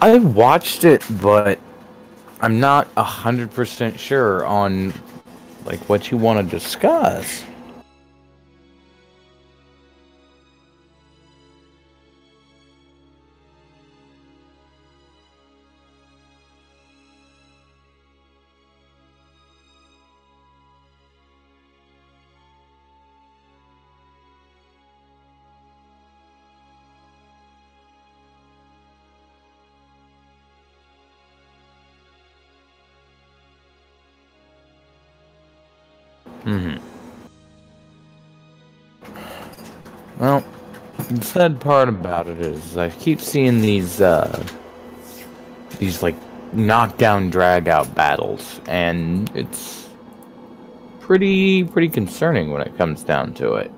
I watched it, but I'm not 100% sure on like what you want to discuss. Well, the sad part about it is I keep seeing these like knockdown drag out battles, and it's pretty concerning when it comes down to it.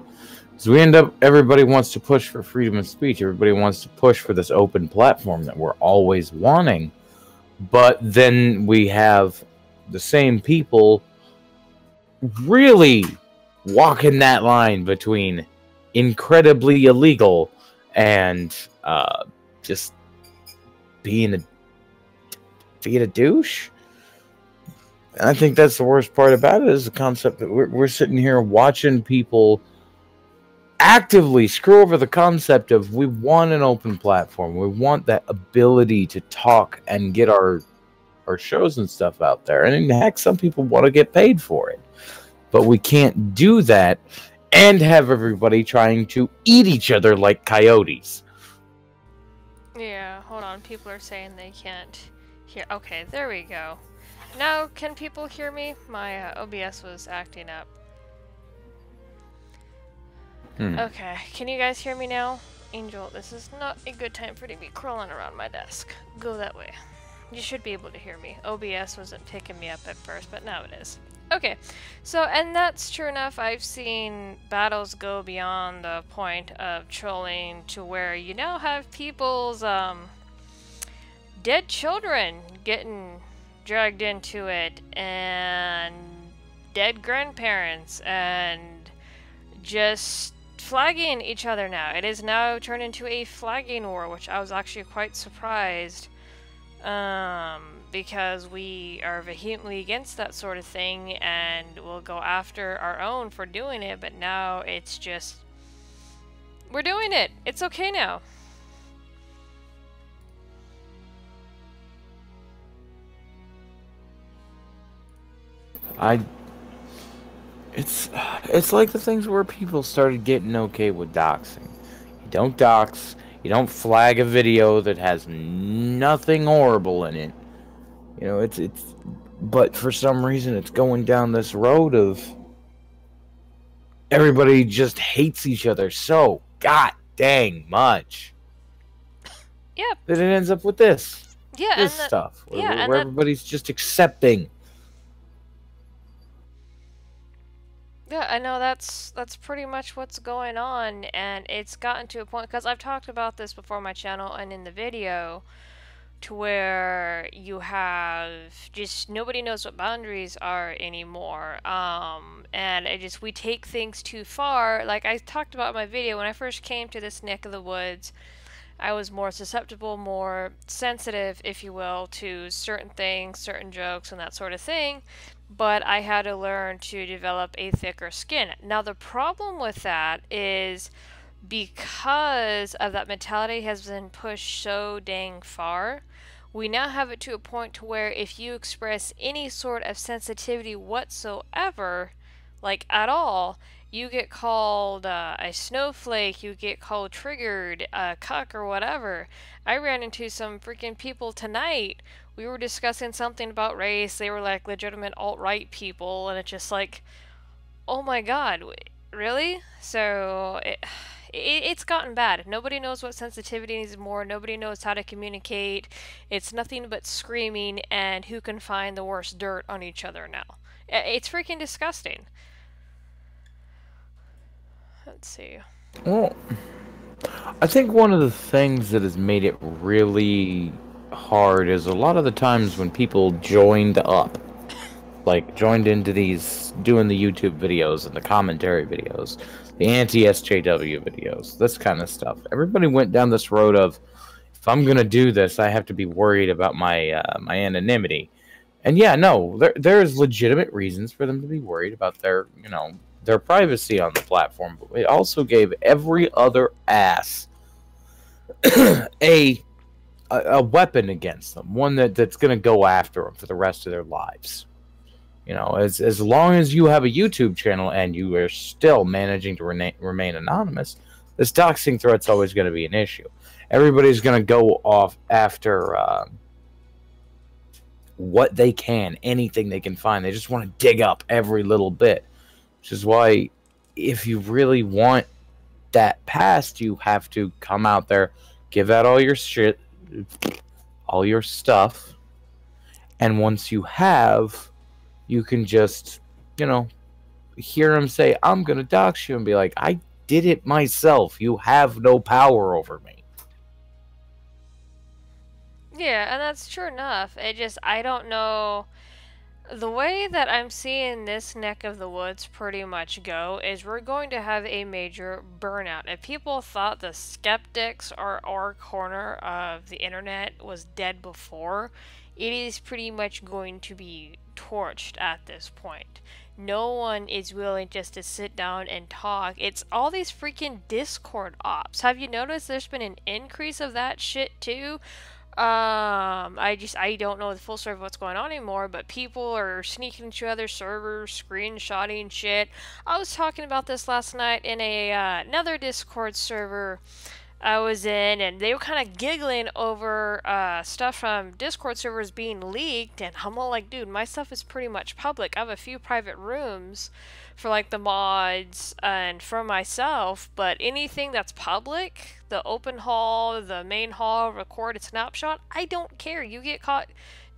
So we end up, everybody wants to push for freedom of speech. Everybody wants to push for this open platform that we're always wanting. But then we have the same people really walking that line between incredibly illegal and just being a douche. And I think that's the worst part about it, is the concept that we're sitting here watching people actively screw over the concept of, we want an open platform. We want that ability to talk and get our shows and stuff out there. And heck, some people want to get paid for it. But we can't do that and have everybody trying to eat each other like coyotes. Yeah, hold on. People are saying they can't hear. Okay, there we go. Now, can people hear me? My OBS was acting up. Okay, can you guys hear me now? Angel, this is not a good time for you to be crawling around my desk. Go that way. You should be able to hear me. OBS wasn't picking me up at first, but now it is. Okay, so, and that's true enough. I've seen battles go beyond the point of trolling to where you now have people's dead children getting dragged into it, and dead grandparents, and just flagging each other now. It is now turned into a flagging war, which I was actually quite surprised, because we are vehemently against that sort of thing and we'll go after our own for doing it, but now it's just, we're doing it. It's okay now. It's like the things where people started getting okay with doxing. You don't dox, you don't flag a video that has nothing horrible in it. You know, but for some reason it's going down this road of everybody just hates each other so god dang much. Yeah. That it ends up with this. Yeah, this stuff. Where everybody's just accepting. Yeah, I know that's pretty much what's going on, and it's gotten to a point, because I've talked about this before on my channel and in the video, to where you have just nobody knows what boundaries are anymore, and we take things too far. Like I talked about in my video, when I first came to this neck of the woods, I was more susceptible, more sensitive, if you will, to certain things, certain jokes, and that sort of thing. But I had to learn to develop a thicker skin. Now the problem with that is, because of that mentality has been pushed so dang far, we now have it to a point to where if you express any sort of sensitivity whatsoever, like at all, you get called a snowflake, you get called triggered, a cuck, or whatever. I ran into some freaking people tonight. We were discussing something about race. They were like legitimate alt-right people, and it's just like, oh my god, really? So it's gotten bad. Nobody knows what sensitivity is more. Nobody knows how to communicate. It's nothing but screaming and who can find the worst dirt on each other now. It's freaking disgusting. Let's see. Well, I think one of the things that has made it really hard is a lot of the times when people joined up, like joined into these, doing the YouTube videos and the commentary videos, the anti-SJW videos, this kind of stuff. Everybody went down this road of, if I'm gonna do this, I have to be worried about my my anonymity. And yeah, no, there's legitimate reasons for them to be worried about their, you know, their privacy on the platform. But it also gave every other ass a weapon against them, one that's gonna go after them for the rest of their lives. You know, as long as you have a YouTube channel and you are still managing to remain anonymous, this doxing threat's always going to be an issue. Everybody's going to go off after what they can, anything they can find. They just want to dig up every little bit, which is why if you really want that passed, you have to come out there, give out all your shit, all your stuff, and once you have, you can just, you know, hear him say, I'm going to dox you, and be like, I did it myself. You have no power over me. Yeah, and that's true enough. I don't know. The way that I'm seeing this neck of the woods pretty much go is we're going to have a major burnout. If people thought the skeptics or our corner of the internet was dead before, it is pretty much going to be torched at this point. No one is willing just to sit down and talk. It's all these freaking Discord ops. Have you noticed there's been an increase of that shit too? I don't know the full story of what's going on anymore, but people are sneaking into other servers, screenshotting shit. I was talking about this last night in another Discord server I was in, and they were kind of giggling over stuff from Discord servers being leaked, and I'm all like, dude, my stuff is pretty much public. I have a few private rooms for like the mods and for myself, but anything that's public, the open hall, the main hall, record a snapshot, I don't care. You get caught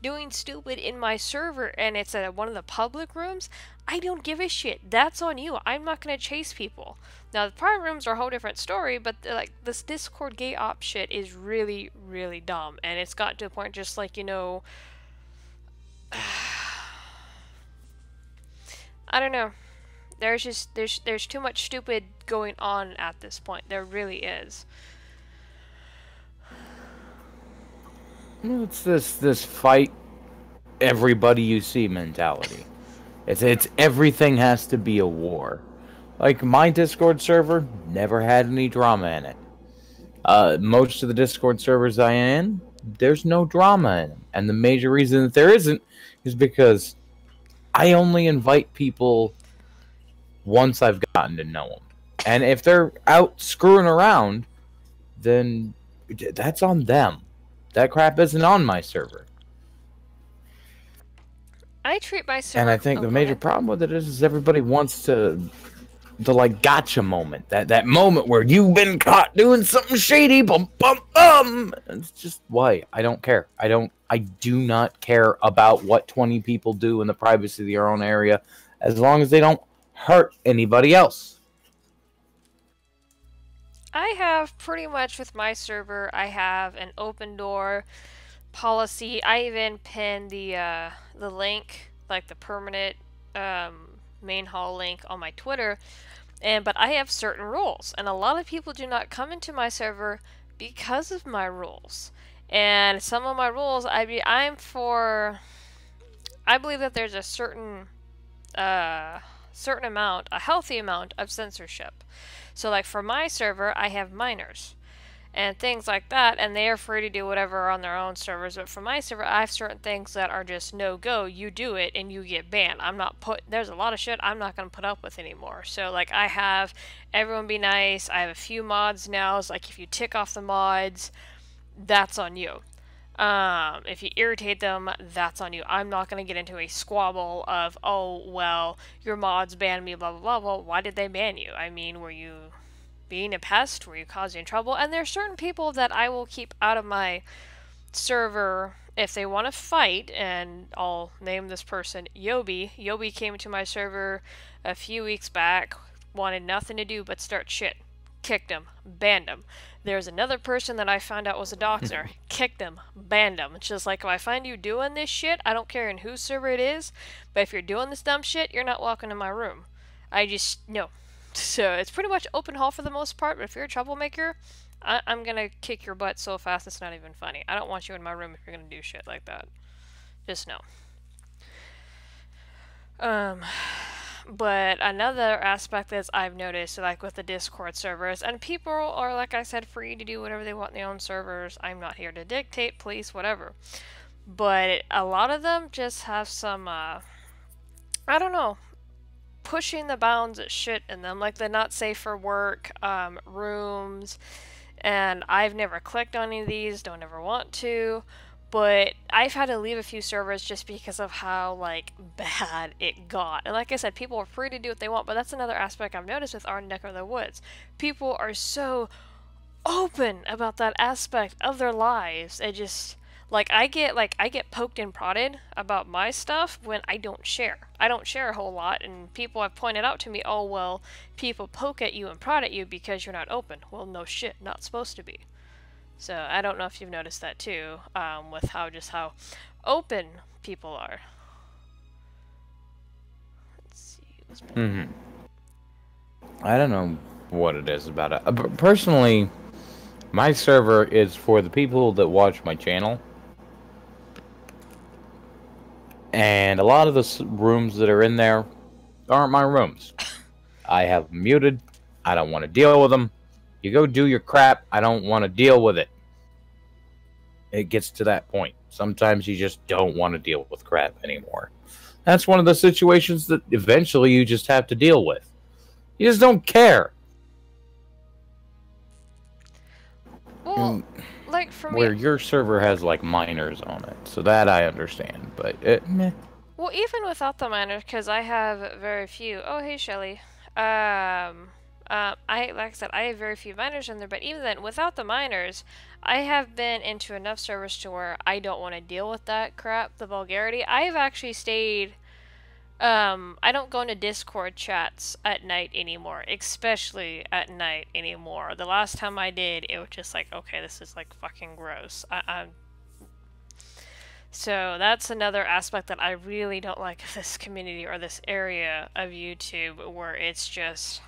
doing stupid in my server and it's at one of the public rooms, I don't give a shit. That's on you. I'm not going to chase people. Now, the private rooms are a whole different story, but like this Discord gay op shit is really, really dumb. And it's gotten to a point just like, you know, I don't know. There's too much stupid going on at this point. There really is. It's this fight everybody you see mentality. It's everything has to be a war. Like my Discord server never had any drama in it. Most of the Discord servers I am in, there's no drama in them. And the major reason that there isn't is because I only invite people once I've gotten to know them. And if they're out screwing around, then that's on them. That crap isn't on my server. I treat my server... And I think the major problem with it is everybody wants to like gotcha moment. That moment where you've been caught doing something shady. Bum bum bum. It's just why I don't care. I do not care about what 20 people do in the privacy of their own area, as long as they don't hurt anybody else. I have pretty much with my server, I have an open door policy. I even pinned the link, like the permanent main hall link on my Twitter. But I have certain rules, and a lot of people do not come into my server because of my rules. And some of my rules, I believe that there's a certain amount, a healthy amount of censorship. So like for my server, I have minors and things like that, and they are free to do whatever on their own servers. But for my server, I have certain things that are just no-go. You do it and you get banned. There's a lot of shit I'm not going to put up with anymore. So like I have everyone be nice. I have a few mods now. It's like if you tick off the mods, that's on you. If you irritate them, that's on you. I'm not going to get into a squabble of, oh, well, your mods banned me, blah, blah, blah. Well, why did they ban you? I mean, were you being a pest? Were you causing trouble? And there's certain people that I will keep out of my server if they want to fight, and I'll name this person Yobi. Yobi came to my server a few weeks back, wanted nothing to do but start shit. Kicked him, banned him. There's another person that I found out was a doxer. Kicked him, banned him. It's just like, if I find you doing this shit, I don't care in whose server it is, but if you're doing this dumb shit, you're not welcome in my room. No. So it's pretty much open hall for the most part, but if you're a troublemaker, I'm gonna kick your butt so fast it's not even funny. I don't want you in my room if you're gonna do shit like that. Just no. Um, but another aspect that I've noticed, like with the Discord servers, and people are, like I said, free to do whatever they want in their own servers. I'm not here to dictate, police, whatever. But a lot of them just have some, I don't know, pushing the bounds of shit in them, like the not safe for work, rooms, and I've never clicked on any of these, don't ever want to. But I've had to leave a few servers just because of how, like, bad it got. And like I said, people are free to do what they want, but that's another aspect I've noticed with our neck of the woods. People are so open about that aspect of their lives. It just, I get poked and prodded about my stuff when I don't share. I don't share a whole lot, and people have pointed out to me, oh, well, people poke at you and prod at you because you're not open. Well, no shit, not supposed to be. So I don't know if you've noticed that too, with how open people are. Let's see. I don't know what it is about it. Personally, my server is for the people that watch my channel. And a lot of the rooms that are in there aren't my rooms. I have them muted. I don't want to deal with them. You go do your crap. I don't want to deal with it. It gets to that point. Sometimes you just don't want to deal with crap anymore. That's one of the situations that eventually you just have to deal with. You just don't care. Well, like for me, where your server has like minors on it, so that I understand. But meh. Well, even without the minors, because I have very few. Oh, hey, Shelly. Like I said, I have very few minors in there, but even then, without the minors, I have been into enough servers to where I don't want to deal with that crap, the vulgarity. I've actually stayed, I don't go into Discord chats at night anymore, especially at night anymore. The last time I did, it was just like, okay, this is like fucking gross. So that's another aspect that I really don't like of this community or this area of YouTube, where it's just,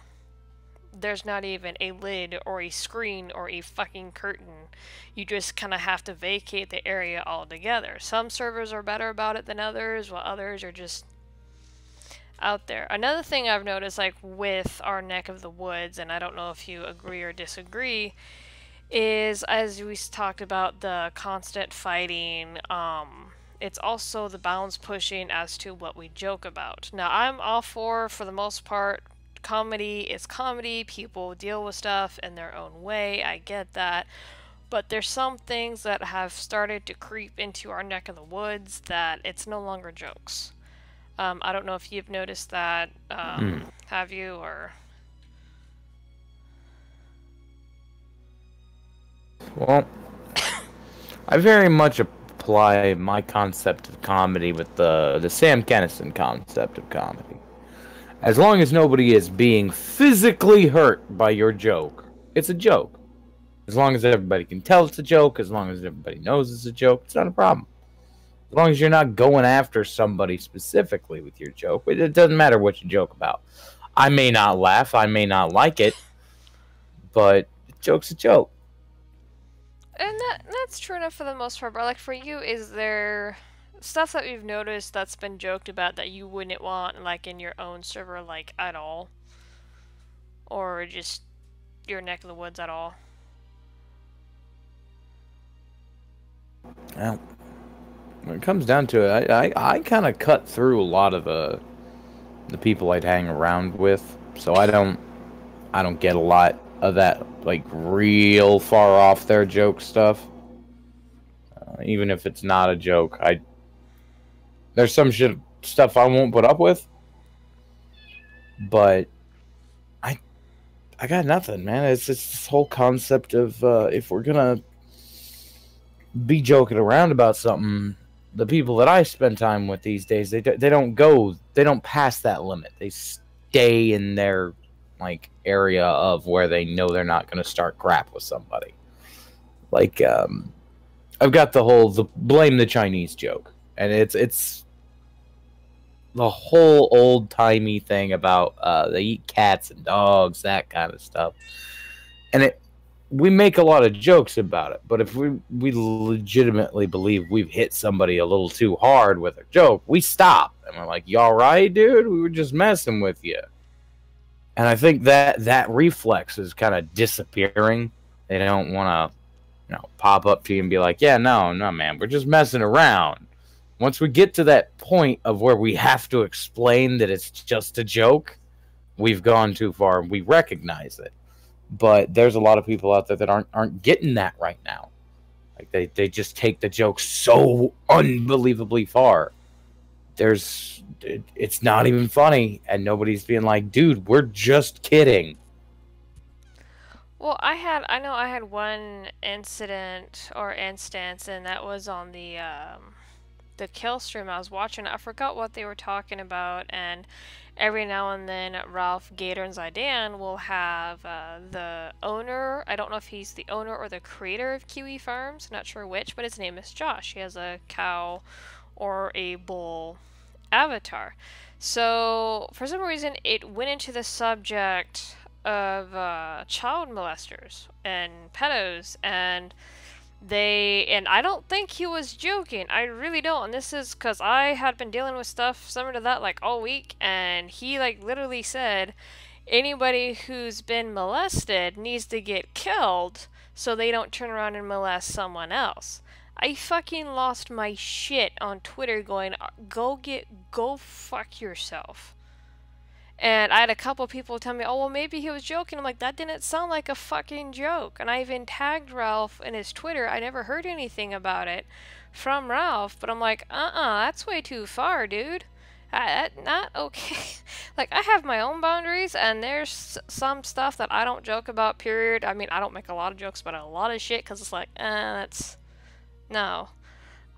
there's not even a lid or a screen or a fucking curtain. You just kind of have to vacate the area altogether. Some servers are better about it than others, while others are just out there. Another thing I've noticed, like with our neck of the woods, and I don't know if you agree or disagree, is, as we talked about, the constant fighting. It's also the bounds pushing as to what we joke about. Now, I'm all for the most part, comedy is comedy. People deal with stuff in their own way. I get that. But there's some things that have started to creep into our neck of the woods that it's no longer jokes. I don't know if you've noticed that. Have you, or... Well, I very much apply my concept of comedy with the Sam Kinison concept of comedy. As long as nobody is being physically hurt by your joke, it's a joke. As long as everybody can tell it's a joke, as long as everybody knows it's a joke, it's not a problem. As long as you're not going after somebody specifically with your joke, it doesn't matter what you joke about. I may not laugh, I may not like it, but a joke's a joke. And that's true enough for the most part, but like for you, is there stuff that you've noticed that's been joked about that you wouldn't want, like, in your own server, like, at all? Or just your neck of the woods at all? Well, when it comes down to it, I kind of cut through a lot of the people I'd hang around with, so I don't get a lot of that, like, real far off their joke stuff. Even if it's not a joke, there's some stuff I won't put up with, but I got nothing, man. It's just this whole concept of if we're gonna be joking around about something, the people that I spend time with these days, they don't pass that limit. They stay in their, like, area of where they know they're not going to start crap with somebody. Like, I've got the blame the Chinese joke, and it's the whole old-timey thing about they eat cats and dogs, that kind of stuff. And we make a lot of jokes about it, but if we legitimately believe we've hit somebody a little too hard with a joke, we stop and we're like, "You all right, dude? We were just messing with you." And I think that reflex is kind of disappearing. They don't want to, pop up to you and be like, "Yeah, no, man, we're just messing around." Once we get to that point of where we have to explain that it's just a joke, we've gone too far and we recognize it. But there's a lot of people out there that aren't getting that right now. Like they just take the joke so unbelievably far. It's not even funny, and nobody's being like, "Dude, we're just kidding." Well, I know I had one incident or instance, and that was on the kill stream I was watching. I forgot what they were talking about, and every now and then Ralph Gator and Zidane will have the owner. I don't know if he's the owner or the creator of Kiwi Farms, not sure which, but his name is Josh. He has a cow or a bull avatar. So for some reason it went into the subject of child molesters and pedos, and I don't think he was joking. I really don't. And this is because I had been dealing with stuff similar to that like all week, and he like literally said anybody who's been molested needs to get killed so they don't turn around and molest someone else. I fucking lost my shit on Twitter going, go fuck yourself. And I had a couple people tell me, oh, well, maybe he was joking. I'm like, that didn't sound like a fucking joke. And I even tagged Ralph in his Twitter. I never heard anything about it from Ralph. But I'm like, that's way too far, dude. Not okay. Like, I have my own boundaries, and there's some stuff that I don't joke about, period. I mean, I don't make a lot of jokes about a lot of shit, because it's like, that's... No.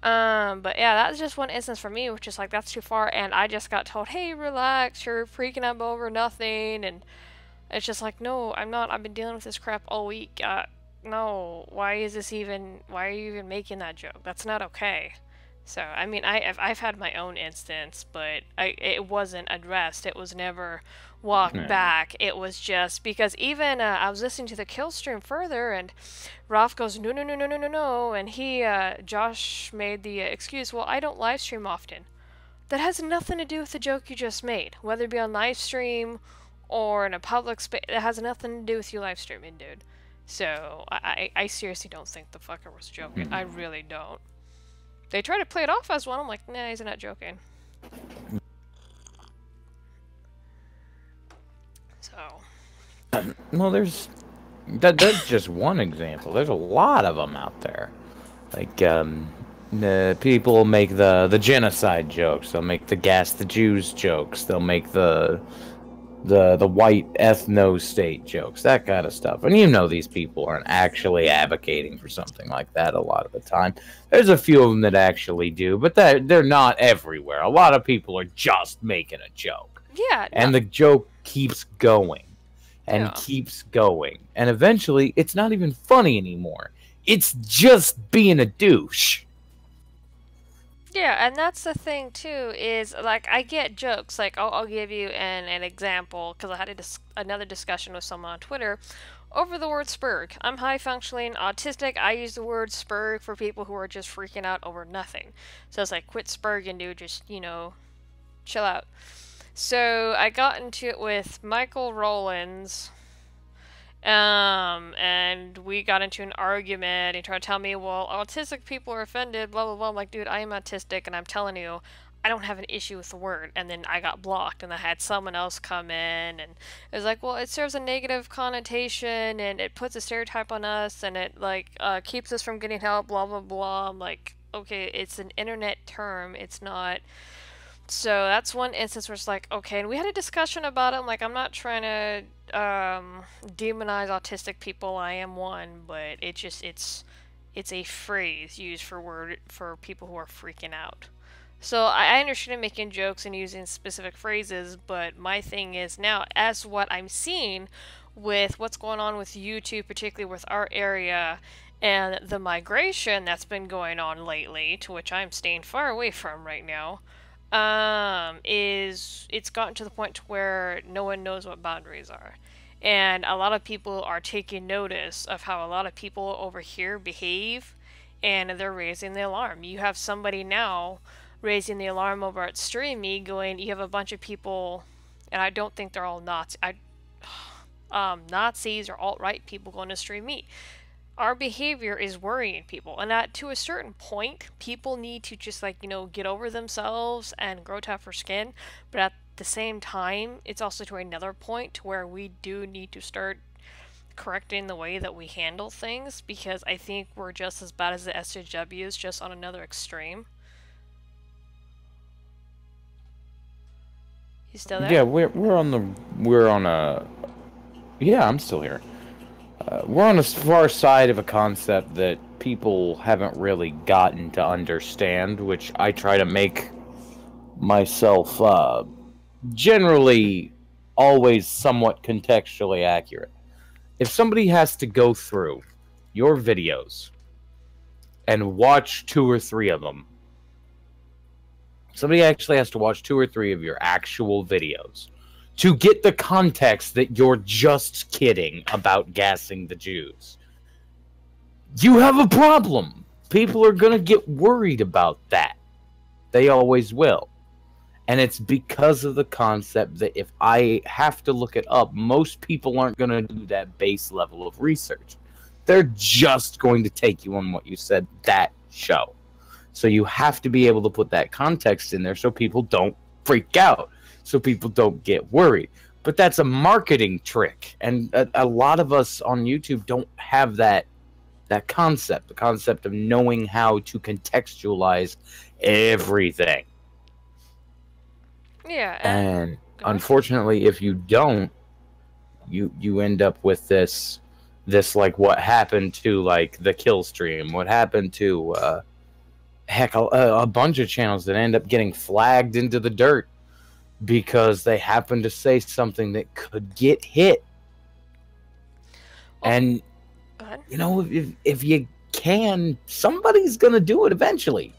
But yeah, that's just one instance for me, which is like, that's too far, and I just got told, hey, relax, you're freaking out over nothing, and it's just like, no, I'm not, I've been dealing with this crap all week, no, why are you even making that joke? That's not okay. So, I mean, I've had my own instance, but it wasn't addressed, it was never walked back, it was just, because even, I was listening to the kill stream further, and Ralph goes, no, no, no, no, no, no, no, and Josh made the excuse, well, I don't live stream often. That has nothing to do with the joke you just made, whether it be on live stream or in a public space, it has nothing to do with you live streaming, dude. So, I seriously don't think the fucker was joking, I really don't. They try to play it off as one, I'm like, nah, he's not joking. So... Well, that's just one example. There's a lot of them out there. Like, the people make the genocide jokes. They'll make the gas the Jews jokes. They'll make the white ethno-state jokes, that kind of stuff. And you know these people aren't actually advocating for something like that a lot of the time. There's a few of them that actually do, but they're not everywhere. A lot of people are just making a joke. Yeah. And the joke keeps going. And keeps going. And eventually, it's not even funny anymore. It's just being a douche. Yeah, and that's the thing, too, is, like, I get jokes. Like, I'll give you an example, because I had another discussion with someone on Twitter over the word spurg. I'm high-functioning autistic. I use the word spurg for people who are just freaking out over nothing. So it's like, quit spurging, dude. Just, chill out. So I got into it with Michael Rollins, and we got into an argument. He tried to tell me, well, autistic people are offended, blah, blah, blah. I'm like, dude, I am autistic, and I'm telling you, I don't have an issue with the word. And then I got blocked, and I had someone else come in, and it was like, well, it serves a negative connotation, and it puts a stereotype on us, and it, like, keeps us from getting help, blah, blah, blah. I'm like, okay, it's an internet term, it's not... So that's one instance where it's like, okay, and we had a discussion about it. I'm like, I'm not trying to demonize autistic people. I am one, but it's a phrase used for people who are freaking out. So I understand making jokes and using specific phrases, but my thing is now, as what I'm seeing with what's going on with YouTube, particularly with our area, and the migration that's been going on lately, to which I'm staying far away from right now, is it's gotten to the point to where no one knows what boundaries are. And a lot of people are taking notice of how a lot of people over here behave, and they're raising the alarm. You have somebody now raising the alarm over at Stream Me going, you have a bunch of people, and I don't think they're all Nazis or alt-right people going to Stream Me. Our behavior is worrying people, and that to a certain point, people need to just like, get over themselves and grow tougher skin. But at the same time, it's also to another point where we do need to start correcting the way that we handle things, because I think we're just as bad as the SJWs, just on another extreme. You still there? Yeah, yeah, I'm still here. We're on a far side of a concept that people haven't really gotten to understand, which I try to make myself generally always somewhat contextually accurate. If somebody has to go through your videos and watch 2 or 3 of them, somebody actually has to watch 2 or 3 of your actual videos to get the context that you're just kidding about gassing the Jews, you have a problem. People are going to get worried about that. They always will. And it's because of the concept that if I have to look it up, most people aren't going to do that base level of research. They're just going to take you on what you said that show. So you have to be able to put that context in there so people don't freak out, so people don't get worried. But that's a marketing trick, and a lot of us on YouTube don't have that concept, the concept of knowing how to contextualize everything. Yeah, and unfortunately, if you don't, you end up with this like what happened to like the kill stream, what happened to heck, a bunch of channels that end up getting flagged into the dirt because they happen to say something that could get hit. And if you can, somebody's gonna do it eventually.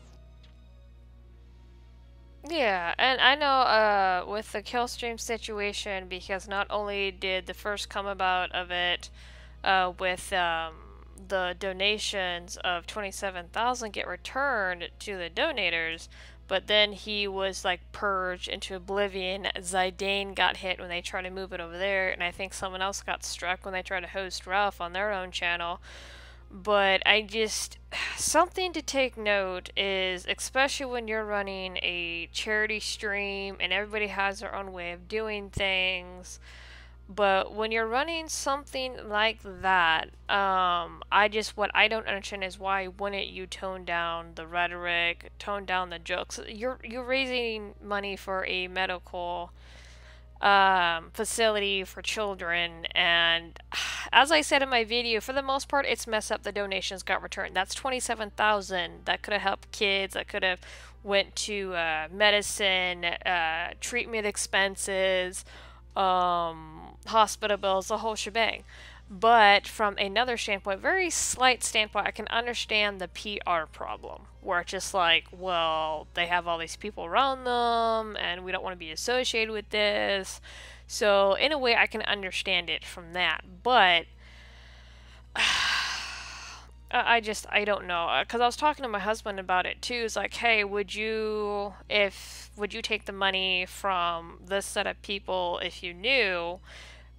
Yeah, and I know with the Killstream situation, because not only did the first come about of it with the donations of 27,000 get returned to the donators, but then he was like purged into oblivion. Zidane got hit when they tried to move it over there, and I think someone else got struck when they tried to host Ralph on their own channel. But something to take note is, especially when you're running a charity stream and everybody has their own way of doing things, but when you're running something like that, what I don't understand is why wouldn't you tone down the rhetoric, tone down the jokes? You're raising money for a medical facility for children, and as I said in my video, for the most part it's messed up. The donations got returned. That's 27,000 that could have helped kids, that could have went to medicine, treatment expenses, hospital bills, the whole shebang. But from another standpoint, very slight standpoint, I can understand the PR problem, where it's just like, well, they have all these people around them, and we don't want to be associated with this. So, in a way, I can understand it from that. But I don't know, because I was talking to my husband about it too. It's like, hey, would you take the money from this set of people if you knew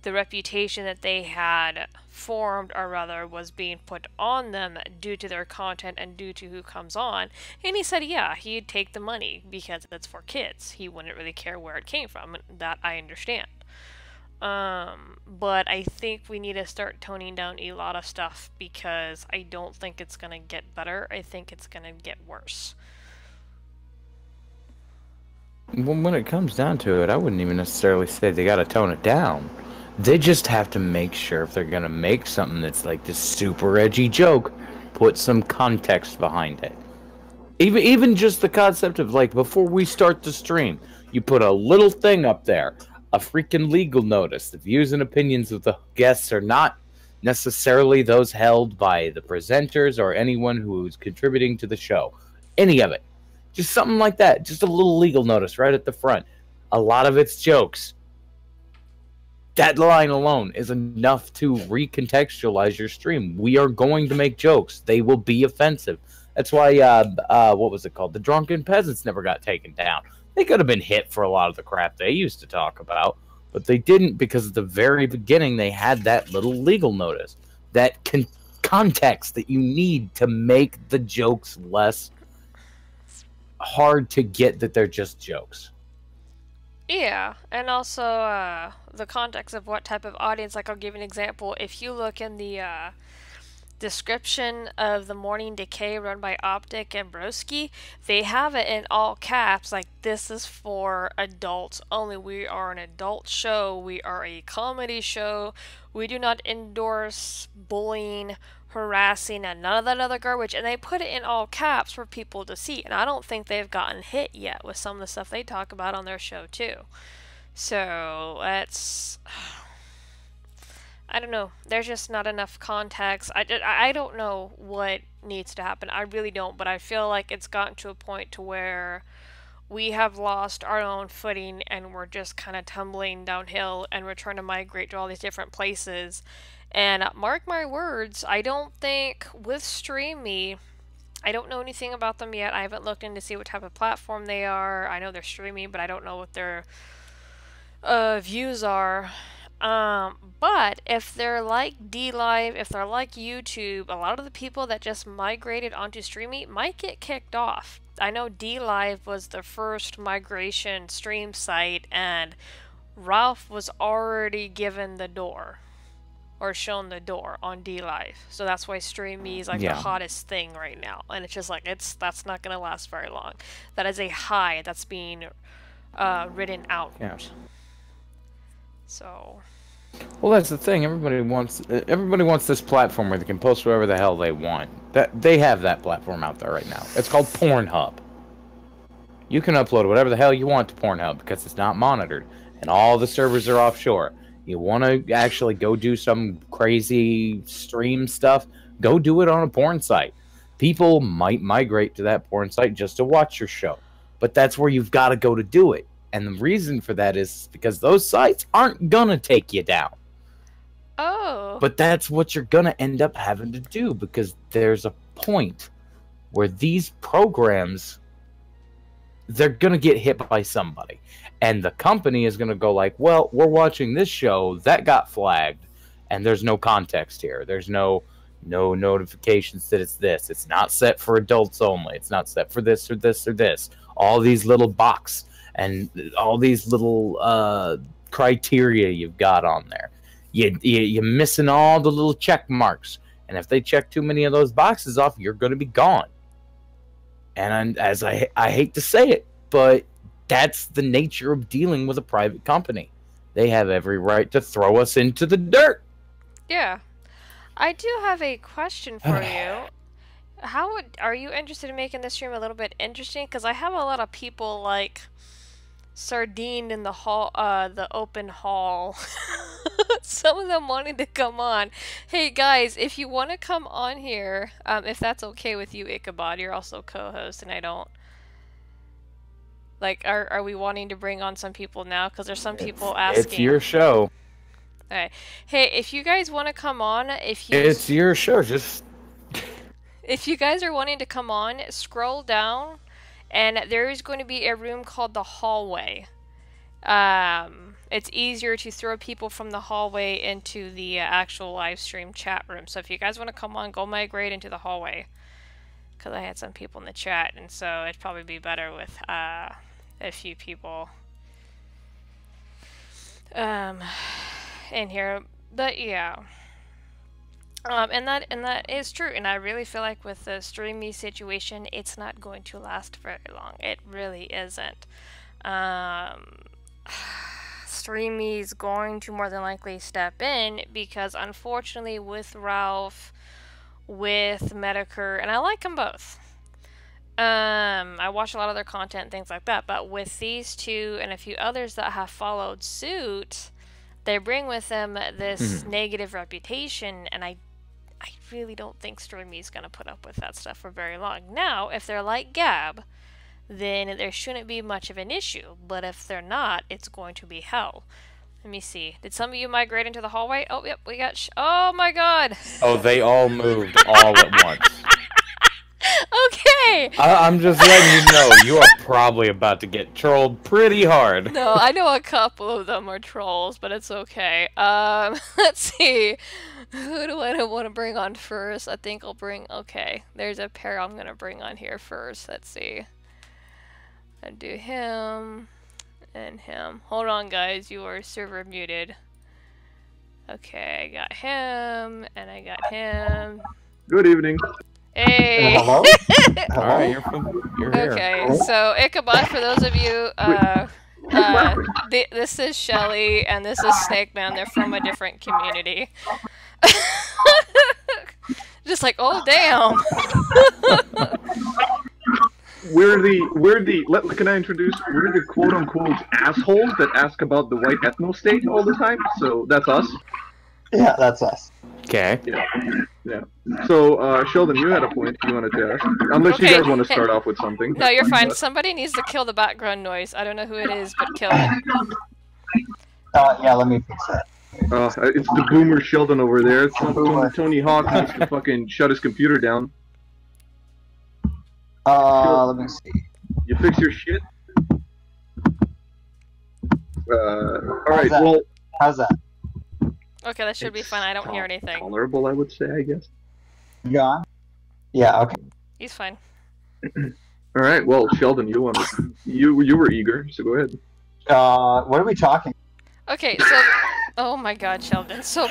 the reputation that they had formed, or rather was being put on them due to their content and due to who comes on? And he said, yeah, he'd take the money because it's for kids. He wouldn't really care where it came from. That I understand. But I think we need to start toning down a lot of stuff, because I don't think it's going to get better. I think it's going to get worse. When it comes down to it, I wouldn't even necessarily say they got to tone it down. They just have to make sure, if they're going to make something that's like this super edgy joke, put some context behind it. Even just the concept of, like, before we start the stream, you put a little thing up there, a freaking legal notice. The views and opinions of the guests are not necessarily those held by the presenters or anyone who's contributing to the show. Any of it. Just something like that. Just a little legal notice right at the front. A lot of it's jokes. that line alone is enough to recontextualize your stream. We are going to make jokes. They will be offensive. That's why, what was it called? The Drunken Peasants never got taken down. They could have been hit for a lot of the crap they used to talk about, but they didn't, because at the very beginning they had that little legal notice, that context that you need to make the jokes less hard to get that they're just jokes. Yeah, and also the context of what type of audience. Like, I'll give you an example. If you look in the description of the Morning Decay run by Optic and Broski, they have it in all caps, like, this is for adults only. We are an adult show. We are a comedy show. We do not endorse bullying, harassing, and none of that other garbage. And they put it in all caps for people to see. And I don't think they've gotten hit yet with some of the stuff they talk about on their show too. So that's... I don't know. There's just not enough context. I don't know what needs to happen. I really don't. But I feel like it's gotten to a point to where we have lost our own footing and we're just kind of tumbling downhill, and we're trying to migrate to all these different places. And mark my words, I don't think with StreamMe, I don't know anything about them yet. I haven't looked in to see what type of platform they are. I know they're streaming, but I don't know what their views are. But if they're like DLive, if they're like YouTube, a lot of the people that just migrated onto StreamMe might get kicked off. I know DLive was the first migration stream site, and Ralph was already given the door, or shown the door on DLive. So that's why StreamMe is like the hottest thing right now. And it's just like, that's not going to last very long. That is a high that's being ridden out. Yeah. So, well, that's the thing. Everybody wants this platform where they can post whatever the hell they want. That they have that platform out there right now. It's called Pornhub. You can upload whatever the hell you want to Pornhub because it's not monitored, and all the servers are offshore. You want to actually go do some crazy stream stuff? Go do it on a porn site. People might migrate to that porn site just to watch your show, but that's where you've got to go to do it. And the reason for that is because those sites aren't gonna take you down. Oh. But that's what you're gonna end up having to do, because there's a point where these programs, they're gonna get hit by somebody. And the company is gonna go like, well, we're watching this show, that got flagged, and there's no context here. There's no notifications that it's this. It's not set for adults only. It's not set for this or this or this. All these little boxes and all these little criteria you've got on there. You're missing all the little check marks. And if they check too many of those boxes off, you're going to be gone. And as I hate to say it, but that's the nature of dealing with a private company. They have every right to throw us into the dirt. Yeah. I do have a question for you. Are you interested in making this stream a little bit interesting? Because I have a lot of people like sardined in the hall, the open hall. Some of them wanting to come on. Hey guys, if you want to come on here, if that's okay with you, Ichabod, you're also co-host, and I don't like. Are we wanting to bring on some people now? Because there's some people asking. It's your show. Alright. Hey, if you guys want to come on, it's your show. Just if you guys are wanting to come on, scroll down. And there is going to be a room called the hallway. It's easier to throw people from the hallway into the actual live stream chat room. So if you guys want to come on, go migrate into the hallway. Because I had some people in the chat, and so it'd probably be better with a few people in here. But yeah. And that is true, and I really feel like with the StreamMe situation, it's not going to last very long. It really isn't. StreamMe's going to more than likely step in, because unfortunately with Ralph, with Medicare, and I like them both. I watch a lot of their content, things like that, but with these two and a few others that have followed suit, they bring with them this negative reputation, and I really don't think StreamMe is going to put up with that stuff for very long. Now, if they're like Gab, then there shouldn't be much of an issue. But if they're not, it's going to be hell. Let me see. Did some of you migrate into the hallway? Oh, yep, we got oh my god! Oh, they all moved all at once. Okay! I'm just letting you know, you are probably about to get trolled pretty hard. No, I know a couple of them are trolls, but it's okay. Let's see. Who do I want to bring on first? I think I'll bring... Okay, there's a pair I'm going to bring on here first. Let's see. I'll do him and him. Hold on, guys. You are server muted. Okay, I got him, and I got him. Good evening. Hey! Hello? Alright, you're here. Okay, so Ichabod, for those of you, this is Shelly, and this is Snake Man. They're from a different community. Just like, oh damn! Can I introduce? We're the quote-unquote assholes that ask about the white ethno state all the time. So that's us. Yeah, that's us. Okay. Yeah. So, Sheldon, you had a point you wanted to ask. Unless you guys want to start off with something. No, you're fine. Somebody needs to kill the background noise. I don't know who it is, but kill it. Yeah, let me fix that. It's the boomer Sheldon over there. Tony Hawk needs to fucking shut his computer down. Let me see. You fix your shit? Alright, well... How's that? Okay, that should be fine. I don't hear anything. Tolerable, I would say, I guess. You on? Yeah, okay. He's fine. Alright, well, Sheldon, you were eager, so go ahead. What are we talking? Okay, so... Oh my god, Sheldon. So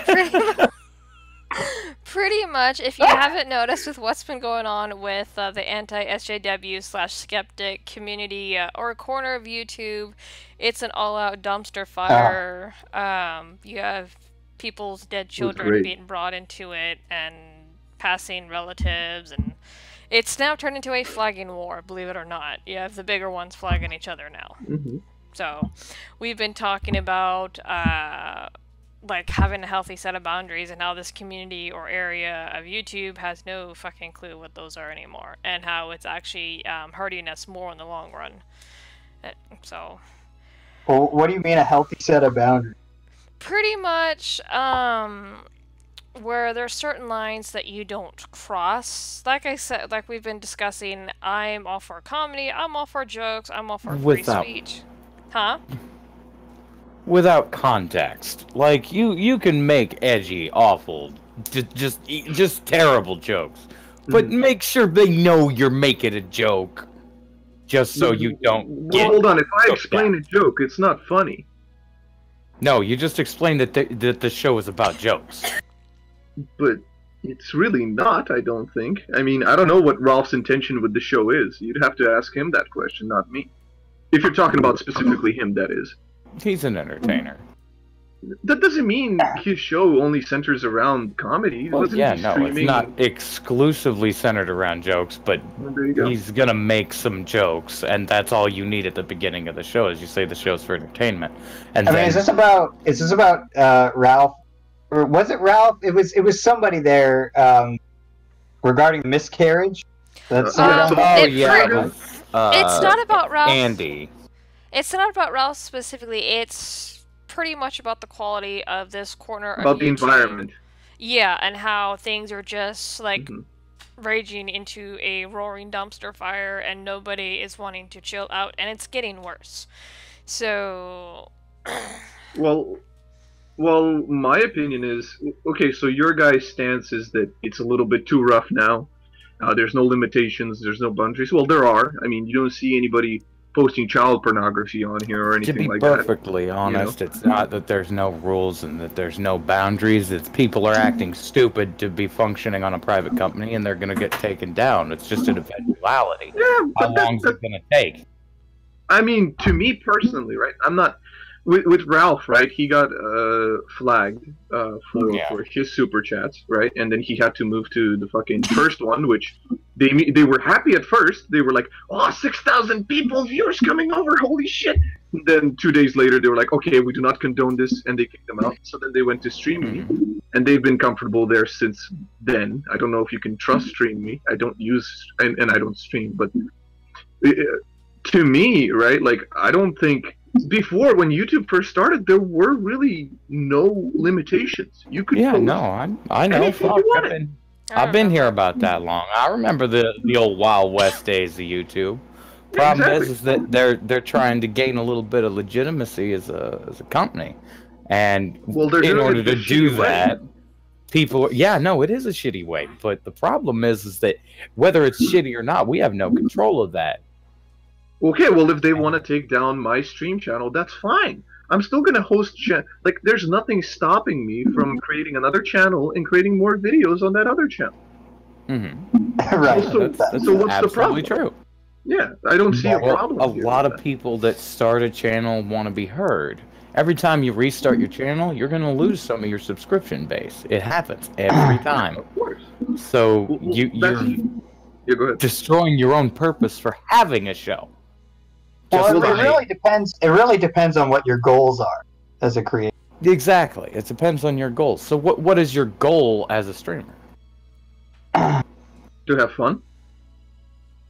pretty much, if you haven't noticed with what's been going on with the anti-SJW/skeptic community or corner of YouTube, it's an all-out dumpster fire. You have people's dead children being brought into it and passing relatives, and it's now turned into a flagging war, believe it or not. You have the bigger ones flagging each other now. Mm-hmm. So, we've been talking about, like, having a healthy set of boundaries, and how this community or area of YouTube has no fucking clue what those are anymore, and how it's actually hurting us more in the long run. So... Well, what do you mean a healthy set of boundaries? Pretty much, where there's certain lines that you don't cross. Like I said, like we've been discussing, I'm all for comedy, I'm all for jokes, I'm all for free speech. Huh? Without context. Like, you can make edgy, awful, just terrible jokes. But make sure they know you're making a joke. Just so you don't get... Hold on, if I explain a joke, it's not funny. No, you just explained that the show is about jokes. But it's really not, I don't think. I mean, I don't know what Ralph's intention with the show is. You'd have to ask him that question, not me. If you're talking about specifically him, that is. He's an entertainer. That doesn't mean his show only centers around comedy. Well, yeah, no, it's not exclusively centered around jokes, but he's gonna make some jokes, and that's all you need at the beginning of the show, as you say the show's for entertainment. And I mean, is this about Ralph, or was it Ralph? It was somebody there regarding miscarriage. That's it's not about Ralph. Andy. It's not about Ralph specifically. It's pretty much about the quality of this corner of about the YouTube. Environment. Yeah, and how things are just like raging into a roaring dumpster fire, and nobody is wanting to chill out, and it's getting worse. So, well, my opinion is okay. So your guy's stance is that it's a little bit too rough now. There's no limitations. There's no boundaries. Well, there are. I mean, you don't see anybody posting child pornography on here or anything like that. To be perfectly honest, it's not that there's no rules and that there's no boundaries. It's people are acting stupid to be functioning on a private company, and they're going to get taken down. It's just an eventuality. Yeah, how long is it going to take? I mean, to me personally, right? I'm not... With Ralph, right? He got flagged for his super chats, right? And then he had to move to the fucking first one, which they were happy at first. They were like, "Oh, 6,000 people, viewers coming over, holy shit!" And then 2 days later, they were like, "Okay, we do not condone this," and they kicked them out. So then they went to Stream Me, and they've been comfortable there since then. I don't know if you can trust Stream Me. I don't use and I don't stream, but to me, right? Like, I don't think before, when YouTube first started, there were really no limitations. You could Yeah, post no, I know. anything Fuck, you wanted. I've been here about that long. I remember the old Wild West days of YouTube. Yeah, Problem exactly. is that they're trying to gain a little bit of legitimacy as a company, and Well, they're in doing order it to the do shitty way. that, people, yeah, no, it is a shitty way. But the problem is that whether it's shitty or not, we have no control of that. Okay, well, if they want to take down my stream channel, that's fine. I'm still gonna host like, there's nothing stopping me from creating another channel and creating more videos on that other channel. Mm-hmm. Right. So, That's so what's the absolutely problem? true. Yeah, I don't see a Well, problem. a here lot with of that. people that start a channel want to be heard. Every time you restart your channel, you're going to lose some of your subscription base. It happens every time. Of course. So Well, you're Yeah, go ahead. destroying your own purpose for having a show. Well, Just it by- really depends. It really depends on what your goals are as a creator. Exactly. It depends on your goals. So what is your goal as a streamer? To have fun.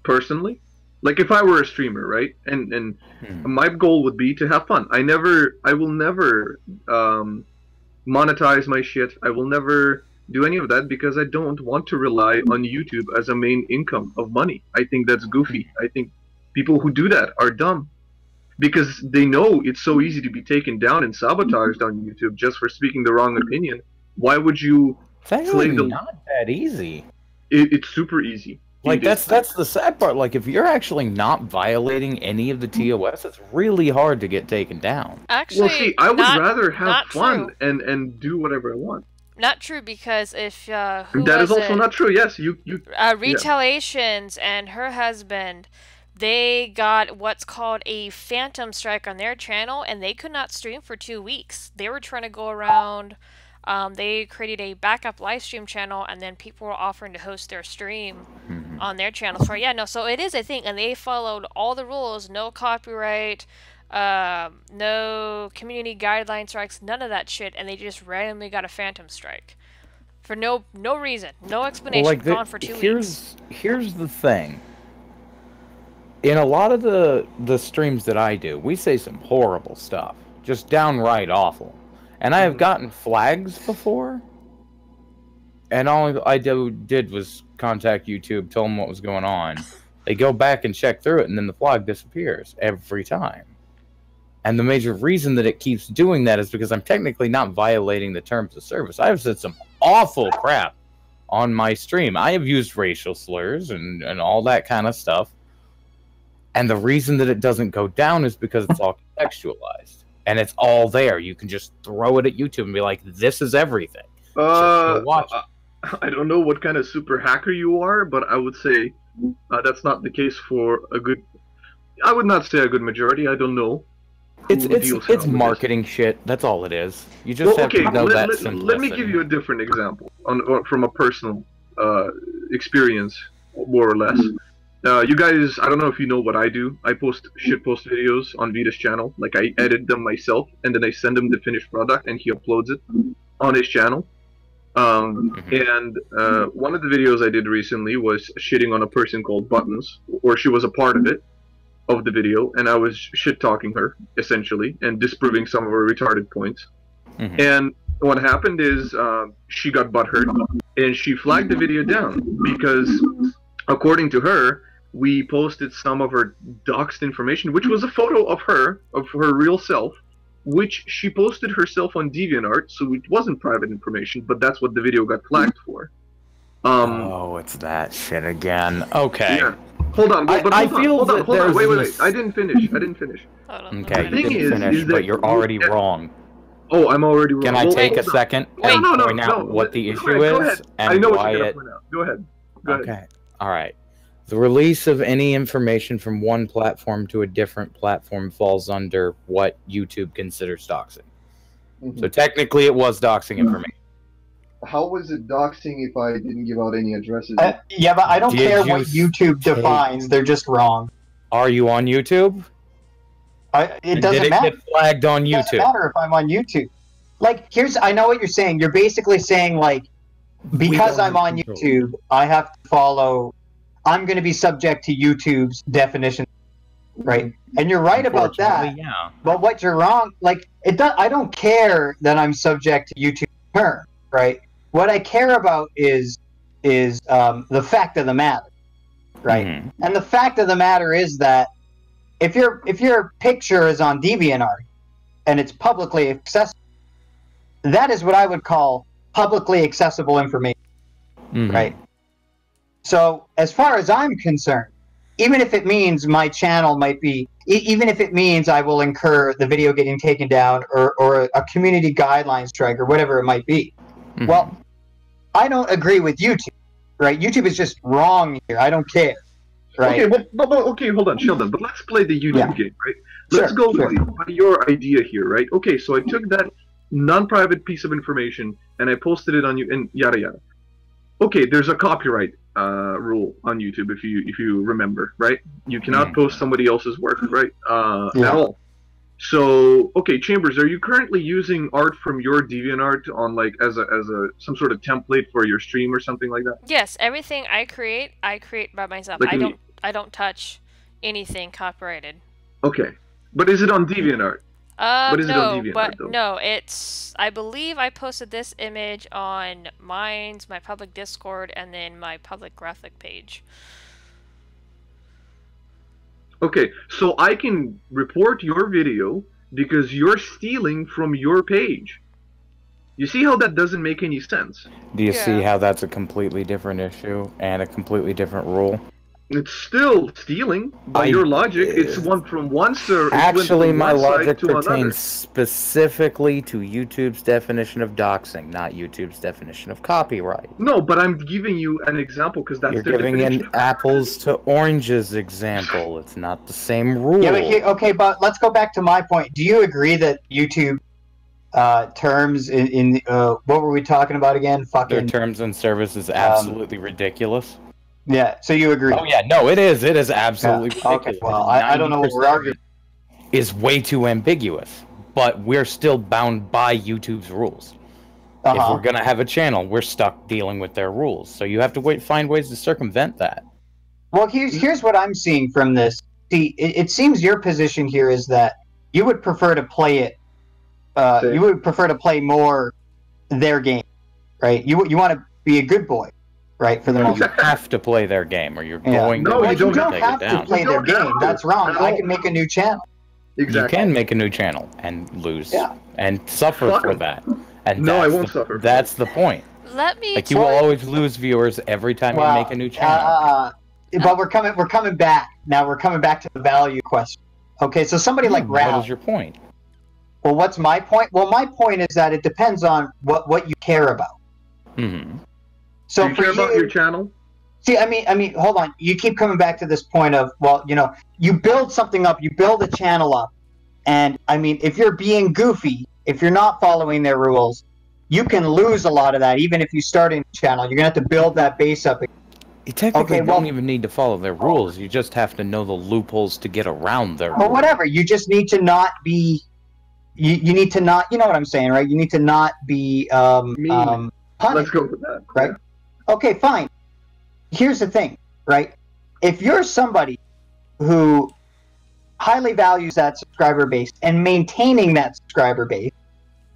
Personally, like, if I were a streamer, right, and my goal would be to have fun. I will never monetize my shit. I will never do any of that because I don't want to rely on YouTube as a main income of money. I think that's goofy. I think people who do that are dumb because they know it's so easy to be taken down and sabotaged on YouTube just for speaking the wrong opinion. Why would you It's actually slay the? not that easy. It's super easy. Like, It is. that's the sad part. Like, if you're actually not violating any of the TOS, it's really hard to get taken down. Actually, Well, see, I would rather have not fun true. and do whatever I want. Not true, because if That is also not true. Yes, you. Retaliations and her husband, they got what's called a phantom strike on their channel, and they could not stream for 2 weeks. They were trying to go around. They created a backup live stream channel, and then people were offering to host their stream on their channel. So yeah, no, so it is a thing, and they followed all the rules: no copyright, no community guideline strikes, none of that shit, and they just randomly got a phantom strike for no reason, no explanation. Well, like, gone for 2 weeks. Here's the thing. In a lot of the streams that I do, we say some horrible stuff, just downright awful. And I have gotten flags before, and all I did was contact YouTube, tell them what was going on. They go back and check through it, and then the flag disappears every time. And the major reason that it keeps doing that is because I'm technically not violating the terms of service. I have said some awful crap on my stream. I have used racial slurs and all that kind of stuff. And the reason that it doesn't go down is because it's all contextualized. And it's all there. You can just throw it at YouTube and be like, this is everything. Just go watch it. I don't know what kind of super hacker you are, but I would say that's not the case for a good. I would not say a good majority. I don't know. It's marketing shit. That's all it is. You just have to know that simple. Let me give you a different example from a personal experience, more or less. You guys, I don't know if you know what I do. I post shitpost videos on Vita's channel. Like, I edit them myself, and then I send him the finished product, and he uploads it on his channel. And one of the videos I did recently was shitting on a person called Buttons, or she was a part of it, of the video, and I was shit-talking her, essentially, and disproving some of her retarded points. And what happened is she got butthurt, and she flagged the video down, because according to her, we posted some of her doxed information, which was a photo of her real self, which she posted herself on DeviantArt, so it wasn't private information, but that's what the video got flagged for. Oh, it's that shit again. Okay. Yeah. Hold on, hold on. Wait. I didn't finish. Okay, The thing you didn't finish, but you're already wrong. Oh, I'm already wrong. Can I take a second and point out what the issue is and why it... Go ahead. Okay. All right. The release of any information from one platform to a different platform falls under what YouTube considers doxing. So technically it was doxing information. How was it doxing if I didn't give out any addresses? Yeah, but I don't care what YouTube defines. They're just wrong. Are you on YouTube? It doesn't matter. Did it get flagged on YouTube? It doesn't matter if I'm on YouTube. Like, I know what you're saying. You're basically saying, like, because I'm on YouTube, I have to follow... I'm going to be subject to YouTube's definition. right? And you're right about that. Yeah. But what you're wrong, like I don't care that I'm subject to YouTube term, right? What I care about is the fact of the matter, right? Mm-hmm. And the fact of the matter is that if your picture is on DeviantArt and it's publicly accessible, that is what I would call publicly accessible information, right? So as far as I'm concerned, even if it means my channel might be, even if it means I will incur the video getting taken down or a community guideline strike or whatever it might be, well, I don't agree with YouTube, right? YouTube is just wrong here. I don't care, right? Okay, okay, hold on, Sheldon. But let's play the YouTube game, right? Let's go by your idea here, right? Okay, so I took that non-private piece of information and I posted it on you, and yada yada. Okay, there's a copyright rule on YouTube if you remember, right? You cannot post somebody else's work, right? At all. So, okay, Chambers, are you currently using art from your DeviantArt on like as some sort of template for your stream or something like that? Yes, everything I create by myself. Like I don't touch anything copyrighted. Okay, but is it on DeviantArt? But is it on DeviantArt, though? No, I believe I posted this image on my public Discord, and then my public graphic page. Okay, so I can report your video because you're stealing from your page. You see how that doesn't make any sense? Do you see how that's a completely different issue and a completely different rule? It's still stealing by your logic. It's one from one server. Actually, my logic pertains specifically to YouTube's definition of doxing, not YouTube's definition of copyright. No, but I'm giving you an example because that's You're giving an apples to oranges example. It's not the same rule. Yeah, but okay, but let's go back to my point. Do you agree that YouTube terms in what were we talking about again? Their terms and service is absolutely ridiculous. Yeah, so you agree? Oh yeah, no, it is. It is absolutely ridiculous. Okay, well, I don't know what we're arguing. Is way too ambiguous, but we're still bound by YouTube's rules. If we're gonna have a channel, we're stuck dealing with their rules. So you have to find ways to circumvent that. Well, here's what I'm seeing from this. See, it seems your position here is that you would prefer to play it. You would prefer to play more their game, right? You want to be a good boy. Right, for the most part. You have to play their game, or you're going to you don't have to play their game. That's wrong. I can make a new channel. Exactly. You can make a new channel and lose and suffer for that. And no, I won't suffer. That's the point. You will always lose viewers every time you make a new channel. But we're coming back. Now we're coming back to the value question. Okay, so somebody like Ralph. What is your point? Well, what's my point? Well, my point is that it depends on what you care about. So do you care about your channel? See, I mean, hold on. You keep coming back to this point of, well, you build something up, you build a channel up, and I mean, if you're being goofy, if you're not following their rules, you can lose a lot of that. Even if you start a channel, you're gonna have to build that base up. You technically don't even need to follow their rules. You just have to know the loopholes to get around their rules. Well, whatever. You just need to not be. You need to not. You know what I'm saying, right? You need to not be. Punished, let's go with that, right? Okay, fine. Here's the thing, right? If you're somebody who highly values that subscriber base and maintaining that subscriber base,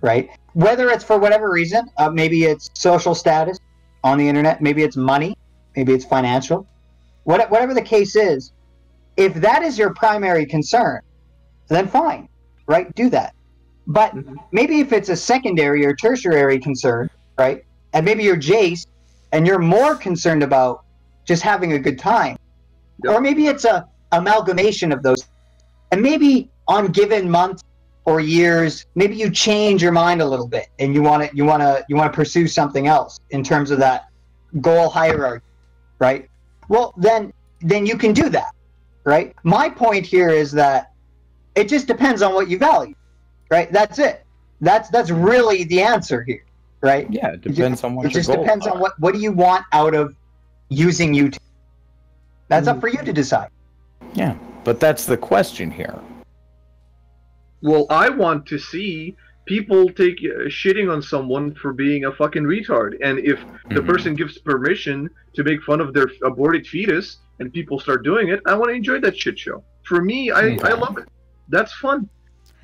right? Whether it's for whatever reason, maybe it's social status on the internet, maybe it's money, maybe it's financial, whatever the case is, if that is your primary concern, then fine, right? Do that. But maybe if it's a secondary or tertiary concern, right? And maybe you're Jace, and you're more concerned about just having a good time. Or maybe it's a amalgamation of those. And maybe on given months or years, maybe you change your mind a little bit and you want to pursue something else in terms of that goal hierarchy, right? Well, then you can do that, right? My point here is that it just depends on what you value, right? That's it. That's really the answer here. Right? Yeah, it depends on what your goals are. It just depends on what do you want out of using YouTube. That's up for you to decide. Yeah, but that's the question here. Well, I want to see people take shitting on someone for being a fucking retard, and if the person gives permission to make fun of their aborted fetus, and people start doing it, I want to enjoy that shit show. For me, I love it. That's fun.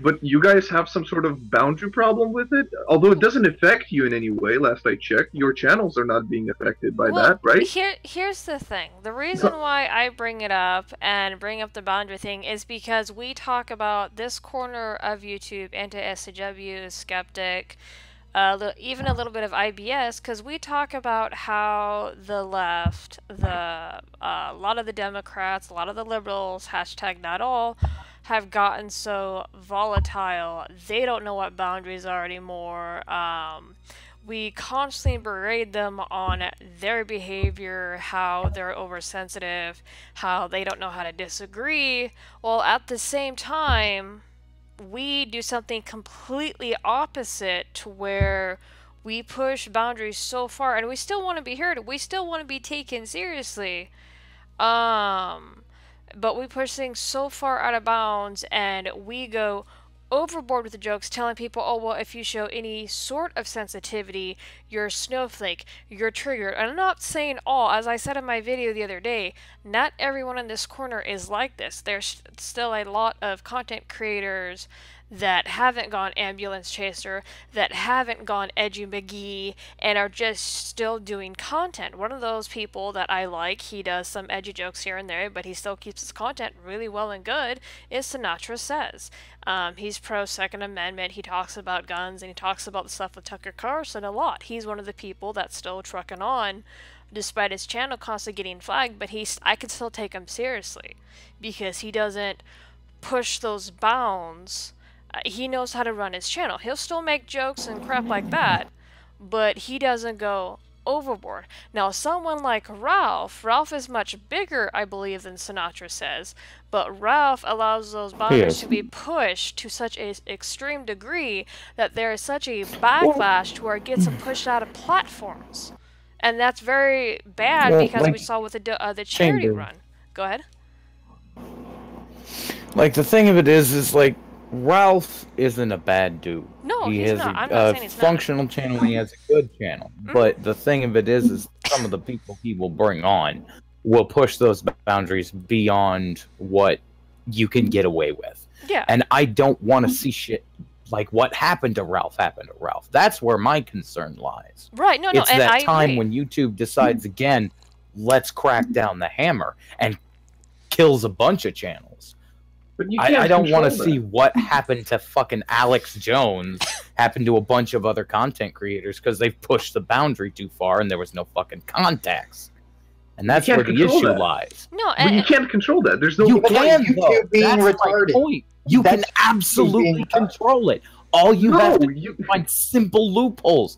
But you guys have some sort of boundary problem with it? Although it doesn't affect you in any way, last I checked, your channels are not being affected by that, right? Here's the thing. The reason why I bring it up and bring up the boundary thing is because we talk about this corner of YouTube, Anti-Sjw, Skeptic, even a little bit of IBS, because we talk about how the left, a lot of the Democrats, a lot of the liberals, hashtag not all, have gotten so volatile, they don't know what boundaries are anymore. We constantly berate them on their behavior, how they're oversensitive, how they don't know how to disagree, while at the same time, we do something completely opposite to where we push boundaries so far, and we still want to be heard, we still want to be taken seriously. But we push things so far out of bounds, and we go overboard with the jokes, telling people, oh, well, if you show any sort of sensitivity, you're a snowflake, you're triggered. And I'm not saying all, as I said in my video the other day, not everyone in this corner is like this. There's still a lot of content creators that haven't gone ambulance chaser, that haven't gone edgy McGee, and are just still doing content. One of those people that I like, he does some edgy jokes here and there, but he still keeps his content really well and good, is Sinatra Says. He's pro Second Amendment, he talks about guns, and he talks about the stuff with Tucker Carlson a lot. He's one of the people that's still trucking on, despite his channel constantly getting flagged, but I could still take him seriously, because he doesn't push those bounds. He knows how to run his channel. He'll still make jokes and crap like that, but he doesn't go overboard. Now, someone like Ralph is much bigger, I believe, than Sinatra Says, but Ralph allows those boundaries to be pushed to such an extreme degree that there is such a backlash to where it gets him pushed out of platforms. And that's very bad, because we saw with the charity run. Go ahead. Like, the thing of it is like, Ralph isn't a bad dude. No, he he's has not. I'm a not saying he's functional channel, and he has a good channel. But the thing of it is some of the people he will bring on will push those boundaries beyond what you can get away with. Yeah. And I don't want to see shit like what happened to Ralph happen to Ralph. That's where my concern lies. Right, no, it's and that I time agree. when YouTube decides again, let's crack down the hammer, and kills a bunch of channels. I don't want to see what happened to fucking Alex Jones happen to a bunch of other content creators because they've pushed the boundary too far and there was no fucking context. And that's where the issue lies. No, but you can't control that. There's no. You can, though. Being That's retarded. my point. You can absolutely control it. All you have to do is find simple loopholes.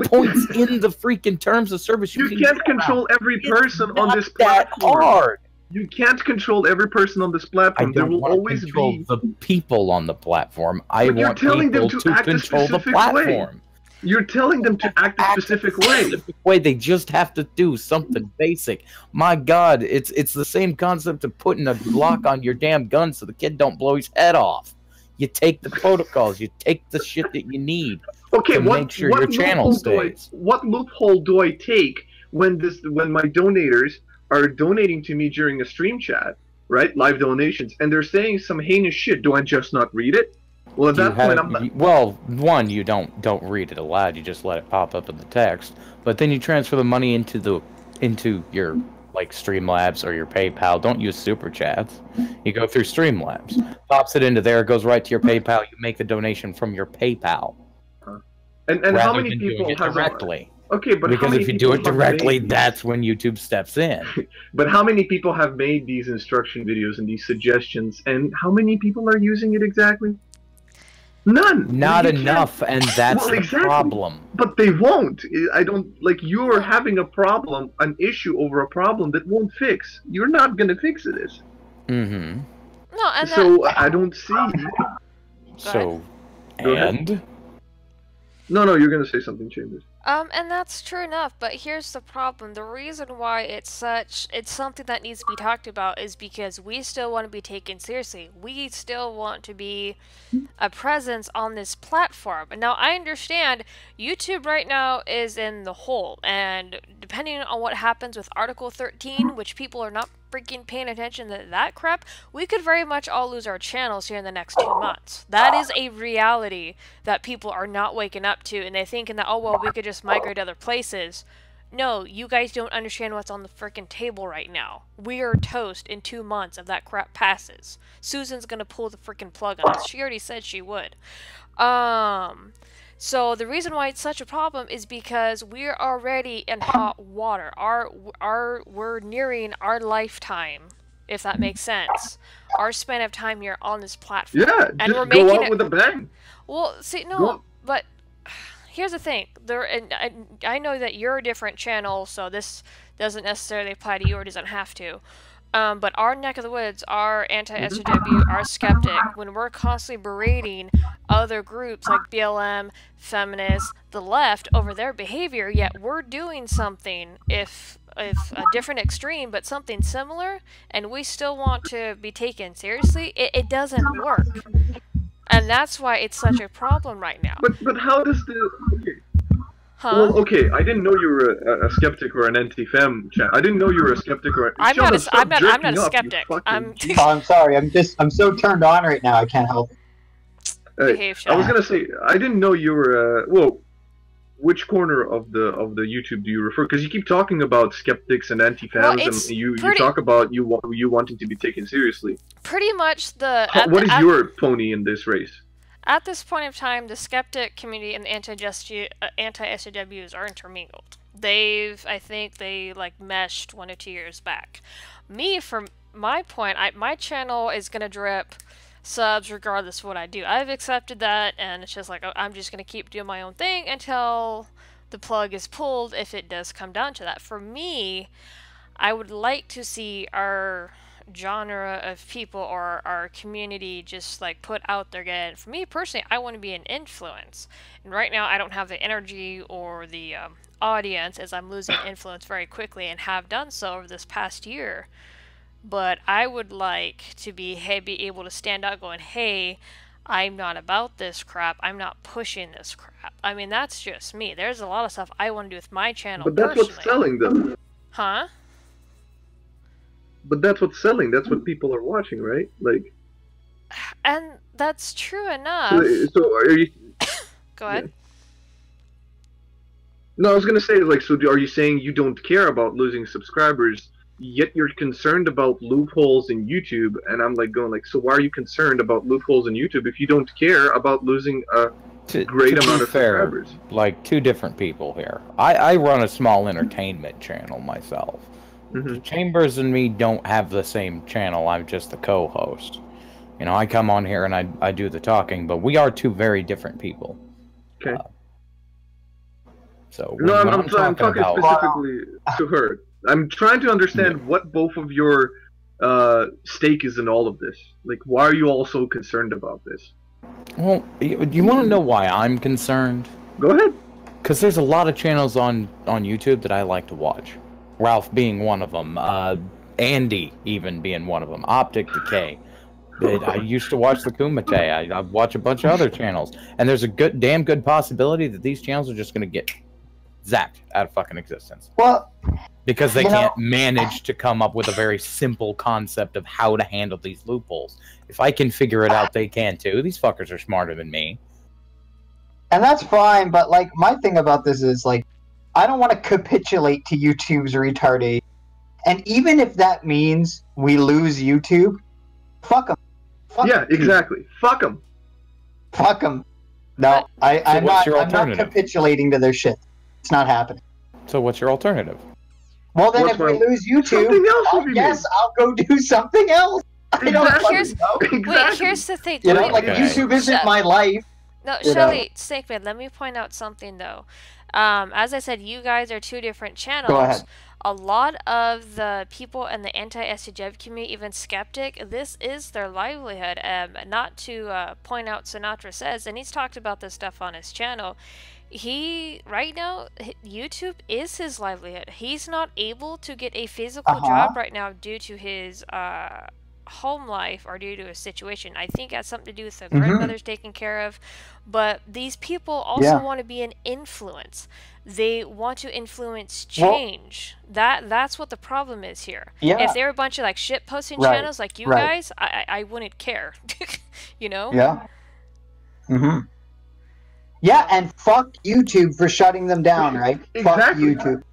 Points in the freaking terms of service. You can't control every person on this platform. Hard. You can't control every person on this platform. There will always be the people on the platform. I want people to control the platform. You're telling them to act a specific way. They just have to do something basic. My God, it's the same concept of putting a lock on your damn gun so the kid don't blow his head off. You take the protocols. You take the shit that you need. Okay, to make sure your channel stays. What loophole do I take when my donators are donating to me during a stream chat, right? Live donations, and they're saying some heinous shit. Do I just not read it? Well, at that point, I'm not. Well, one, you don't read it aloud. You just let it pop up in the text. But then you transfer the money into your like Streamlabs or your PayPal. Don't use super chats. You go through Streamlabs, pops it into there, goes right to your PayPal. You make the donation from your PayPal. And how many people have directly? Okay, but because if you do it directly, that's when YouTube steps in. But how many people have made these instruction videos and these suggestions, and how many people are using it exactly? None. Not enough, and that's the problem. But they won't. I don't like. You're having a problem, an issue over a problem that won't fix. You're not gonna fix this. Mm-hmm. No, and so I don't see. So, and. No, you're gonna say something, Chambers. And that's true enough, but here's the problem. The reason why it's something that needs to be talked about is because we still want to be taken seriously. We still want to be a presence on this platform. And now I understand YouTube right now is in the hole, and depending on what happens with Article 13, which people are not freaking paying attention to that crap, we could very much all lose our channels here in the next 2 months. That is a reality that people are not waking up to, and they're thinking that, oh, well, we could just migrate to other places. No, you guys don't understand what's on the frickin' table right now. We are toast in 2 months if that crap passes. Susan's gonna pull the frickin' plug on us. She already said she would. So the reason why it's such a problem is because we're already in hot water. We're nearing our lifetime, if that makes sense. Our span of time here on this platform. Yeah, and just we're go making out with a bang. Well, see, no, but here's the thing. I know that you're a different channel, so this doesn't necessarily apply to you or doesn't have to. But our neck of the woods, our Anti-Sjw, our skeptic, when we're constantly berating other groups like BLM, feminists, the left over their behavior, yet we're doing something, if a different extreme, but something similar, and we still want to be taken seriously, it doesn't work. And that's why it's such a problem right now. But how does the... Okay. Huh? Well, okay, I didn't know you were a skeptic or an anti-fem chat. I didn't know you were a skeptic or... I'm not a skeptic. I'm sorry, I'm so turned on right now, I can't help it. Behave, I was gonna say, I didn't know you were, well, which corner of the YouTube do you refer? Because you keep talking about skeptics and anti-fems, and you talk about you wanting to be taken seriously. Pretty much the... What is your pony in this race? At this point of time, the skeptic community and the anti-Sjws are intermingled. I think they like meshed 1 or 2 years back. Me, from my point, my channel is gonna drip subs regardless of what I do. I've accepted that, and it's just like, I'm just gonna keep doing my own thing until the plug is pulled, if it does come down to that. For me, I would like to see our genre of people or our community just like put out there again. For me personally, I want to be an influence, and right now I don't have the energy or the audience, as I'm losing influence very quickly and have done so over this past year. But I would like to be able to stand out going, hey, I'm not about this crap, I'm not pushing this crap. I mean, that's just me. There's a lot of stuff I want to do with my channel. But that's what's selling, though. Huh? But that's what's selling. That's what people are watching, right? Like, and that's true enough. So are you? Go ahead. Yeah. No, I was gonna say, like, so are you saying you don't care about losing subscribers, yet you're concerned about loopholes in YouTube? And I'm like going, like, so why are you concerned about loopholes in YouTube if you don't care about losing a great amount of subscribers? Like, two different people here. I run a small entertainment channel myself. Chambers and me don't have the same channel. I'm just the co-host. You know, I come on here and I do the talking, but we are two very different people. Okay. So no, I'm talking specifically to her. I'm trying to understand what both of your stake is in all of this. Like, why are you all so concerned about this? Well, you want to know why I'm concerned? Go ahead. Because there's a lot of channels on YouTube that I like to watch. Ralph being one of them, Andy even being one of them, Optic Decay. I used to watch the Kumite. I watch a bunch of other channels, and there's a damn good possibility that these channels are just going to get zapped out of fucking existence. Well, because they can't manage to come up with a very simple concept of how to handle these loopholes. If I can figure it out, they can too. These fuckers are smarter than me. And that's fine, but like my thing about this is like, I don't want to capitulate to YouTube's retardation. And even if that means we lose YouTube, fuck them. Yeah, exactly. Fuck them. Fuck them. No, I'm not capitulating to their shit. It's not happening. So what's your alternative? Well, then if we lose YouTube, I'll go do something else. Exactly. Wait, here's the thing. You know, like YouTube isn't my life. No, Shelly, Snakeman, let me point out something though. As I said, you guys are two different channels. Go ahead. A lot of the people in the Anti-Sjw community, even skeptic, this is their livelihood. Not to point out, Sinatra says, and he's talked about this stuff on his channel. Right now, YouTube is his livelihood. He's not able to get a physical job right now due to his home life or due to a situation. I think it has something to do with the grandmother's taken care of, but these people also want to be an influence. They want to influence change. That's what the problem is here. If they're a bunch of like shit posting channels like you guys, I wouldn't care. You know? Yeah. Yeah, and fuck YouTube for shutting them down, right? Exactly. Fuck YouTube.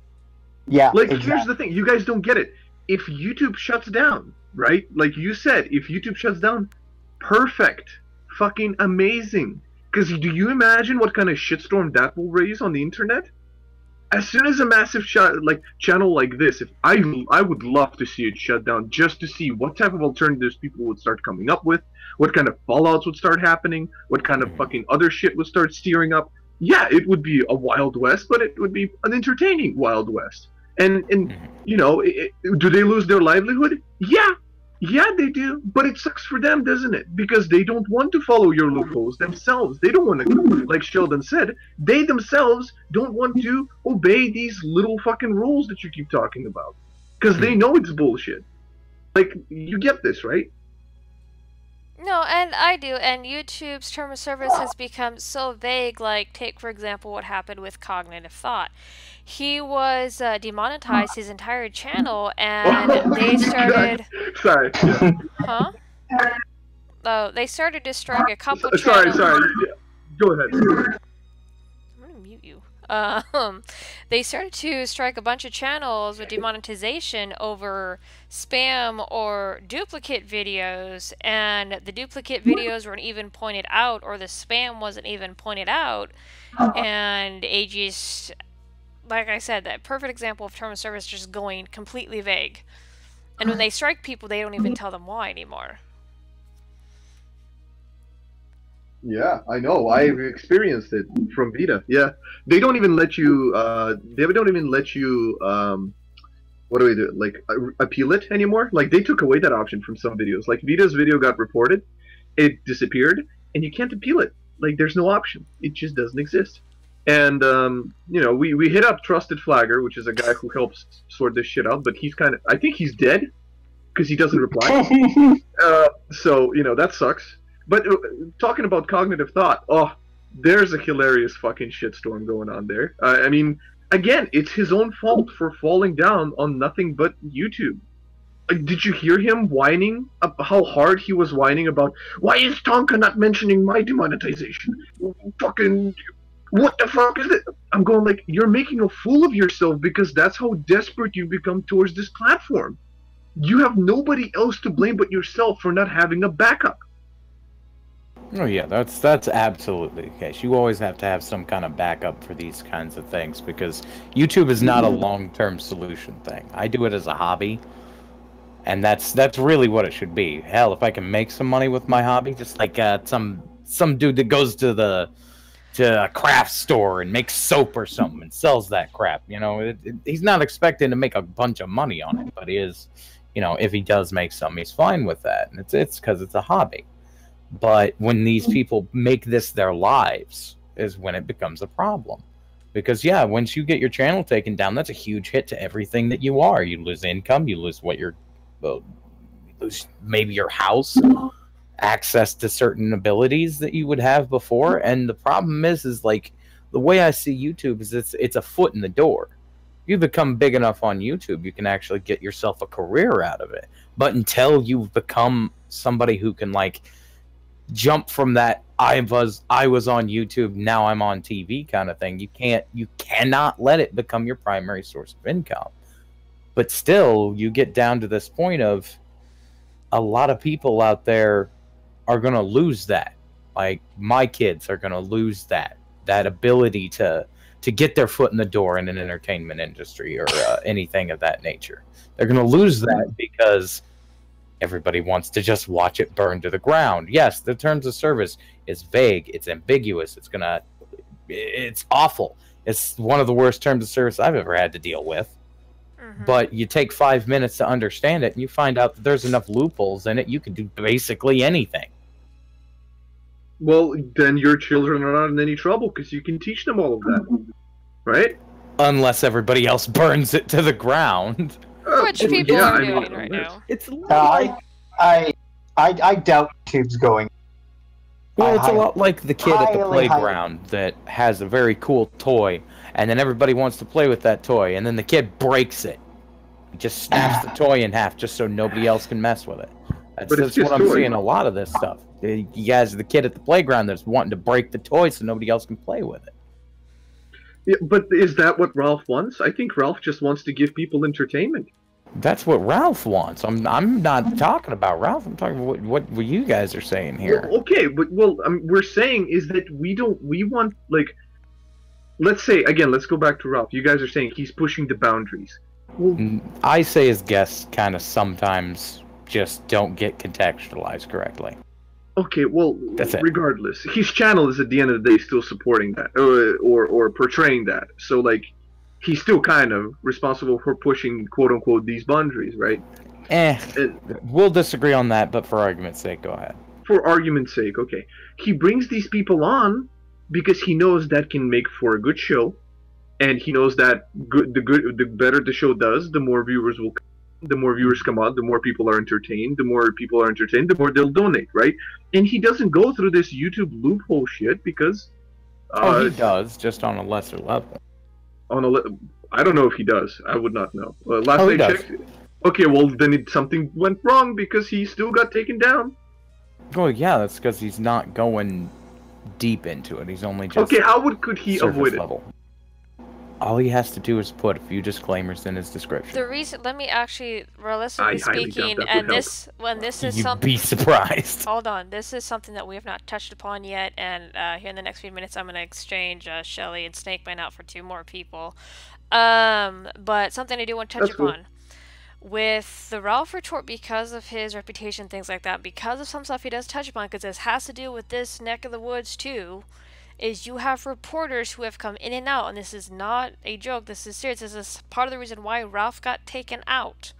Yeah. Like, here's the thing. You guys don't get it. If YouTube shuts down, right? Like you said, if YouTube shuts down, perfect. Fucking amazing. Because do you imagine what kind of shitstorm that will raise on the internet? As soon as a massive channel like this, if I would love to see it shut down just to see what type of alternatives people would start coming up with, what kind of fallouts would start happening, what kind of fucking other shit would start steering up. Yeah, it would be a Wild West, but it would be an entertaining Wild West. And you know, do they lose their livelihood? Yeah, they do. But it sucks for them, doesn't it? Because they don't want to follow your loopholes themselves. They don't want to, like Sheldon said, they themselves don't want to obey these little fucking rules that you keep talking about. Because they know it's bullshit. Like, you get this, right? No, and I do, and YouTube's term of service has become so vague. Like, take for example what happened with Cognitive Thought. He was demonetized his entire channel, and they started... Sorry. Huh? Oh, they started to strike a couple channels... Sorry. Go ahead. I'm gonna mute you. They started to strike a bunch of channels with demonetization over spam or duplicate videos, and the duplicate videos weren't even pointed out, or the spam wasn't even pointed out, and it just, like I said, that perfect example of term of service just going completely vague. And when they strike people, they don't even tell them why anymore. Yeah, I know. I've experienced it from Vita. Yeah, they don't even let you. They don't even let you. What do we do? Like appeal it anymore? Like they took away that option from some videos. Like Vita's video got reported, it disappeared, and you can't appeal it. Like there's no option. It just doesn't exist. And you know, we hit up Trusted Flagger, which is a guy who helps sort this shit out. But he's kind of, I think he's dead because he doesn't reply. So you know that sucks. But talking about Cognitive Thought, oh, there's a hilarious fucking shitstorm going on there. I mean, again, it's his own fault for falling down on nothing but YouTube. Did you hear him whining? How hard he was whining about, why is Tonka not mentioning my demonetization? Fucking, what the fuck is it? I'm going like, you're making a fool of yourself because that's how desperate you become towards this platform. You have nobody else to blame but yourself for not having a backup. Oh yeah, that's absolutely the case. You always have to have some kind of backup for these kinds of things because YouTube is not a long-term solution thing. I do it as a hobby, and that's really what it should be. Hell, if I can make some money with my hobby, just like some dude that goes to a craft store and makes soap or something and sells that crap, you know, he's not expecting to make a bunch of money on it, but he is, you know, if he does make something, he's fine with that, and it's because it's a hobby. But when these people make this their lives is when it becomes a problem. Because, yeah, once you get your channel taken down, that's a huge hit to everything that you are. You lose income, you lose what you're... Well, you lose maybe your house, access to certain abilities that you would have before. And the problem is like, the way I see YouTube is it's a foot in the door. You become big enough on YouTube, you can actually get yourself a career out of it. But until you've become somebody who can, like... jump from that I was on YouTube, now I'm on TV kind of thing. You cannot let it become your primary source of income. But still, you get down to this point of a lot of people out there are going to lose that. Like my kids are going to lose that ability to get their foot in the door in an entertainment industry or anything of that nature. They're going to lose that because everybody wants to just watch it burn to the ground. Yes, the terms of service is vague. It's ambiguous. It's awful. It's one of the worst terms of service I've ever had to deal with. But you take 5 minutes to understand it, and you find out that there's enough loopholes in it, you can do basically anything. Well, then your children are not in any trouble, because you can teach them all of that. Right? Unless everybody else burns it to the ground. Which people are doing right now. It's like I doubt YouTube's going. Well, it's a lot like the kid at the highly- playground that has a very cool toy, and then everybody wants to play with that toy, and then the kid breaks it. He just snaps the toy in half just so nobody else can mess with it. That's what I'm seeing a lot of this stuff. You guys are the kid at the playground that's wanting to break the toy so nobody else can play with it. Yeah, but is that what Ralph wants? I think Ralph just wants to give people entertainment. That's what Ralph wants. I'm not talking about Ralph. I'm talking about what you guys are saying here. Well, okay, but we're saying is that we want, like, let's say again, let's go back to Ralph. You guys are saying he's pushing the boundaries. Well, I say his guests kind of sometimes just don't get contextualized correctly. Okay, well, That's it. regardless, his channel is at the end of the day still supporting that or portraying that. So like, he's still kind of responsible for pushing quote unquote these boundaries, right? We'll disagree on that, but for argument's sake, go ahead. For argument's sake, okay, he brings these people on because he knows that can make for a good show, and he knows that the better the show does, the more viewers will. The more viewers come on, the more people are entertained. The more people are entertained, the more they'll donate, right? And he doesn't go through this YouTube loophole shit because. He does, just on a lesser level. I don't know if he does. I would not know. Last he I does. checked. Okay, well then something went wrong because he still got taken down. Well, yeah, that's because he's not going deep into it. He's only just Okay, how could he surface avoid it? level. All he has to do is put a few disclaimers in his description. The reason, let me actually, realistically I highly doubt speaking, that and would this is You'd something. be surprised. Hold on, this is something that we have not touched upon yet, and here in the next few minutes, I'm going to exchange Shelly and Snakeman out for 2 more people. But something I do want to touch That's cool. upon. With the Ralph retort, because of his reputation, things like that, because of some stuff he does touch upon, because this has to do with this neck of the woods too, is you have reporters who have come in and out, and this is not a joke, this is serious, this is part of the reason why Ralph got taken out,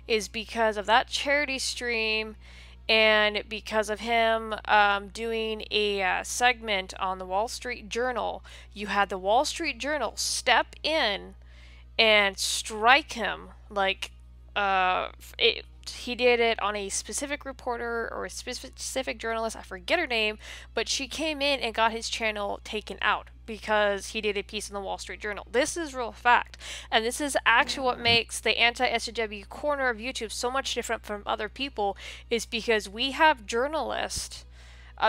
is because of that charity stream, and because of him doing a segment on the Wall Street Journal. You had the Wall Street Journal step in and strike him, like, he did it on a specific reporter or a specific journalist, I forget her name, but she came in and got his channel taken out because he did a piece in the Wall Street Journal. This is real fact, and this is actually what makes the Anti-Sjw corner of YouTube so much different from other people, is because we have journalists,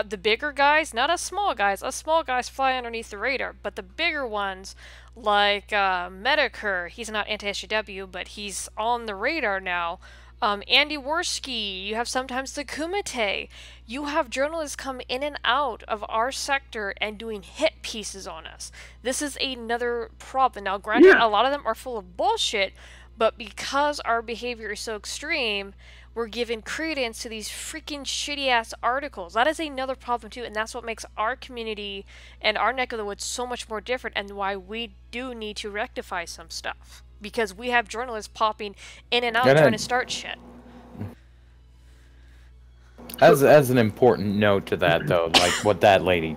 the bigger guys, not us small guys. Us small guys fly underneath the radar, but the bigger ones, like Medicare, he's not Anti-Sjw, but he's on the radar now. Andy Worski, you have sometimes the Kumite. You have journalists come in and out of our sector and doing hit pieces on us. This is another problem. Now, granted, a lot of them are full of bullshit, but because our behavior is so extreme, we're giving credence to these freaking shitty-ass articles. That is another problem, too, and that's what makes our community and our neck of the woods so much more different, and why we do need to rectify some stuff. Because we have journalists popping in and out trying to start shit. As an important note to that, though, like what that lady,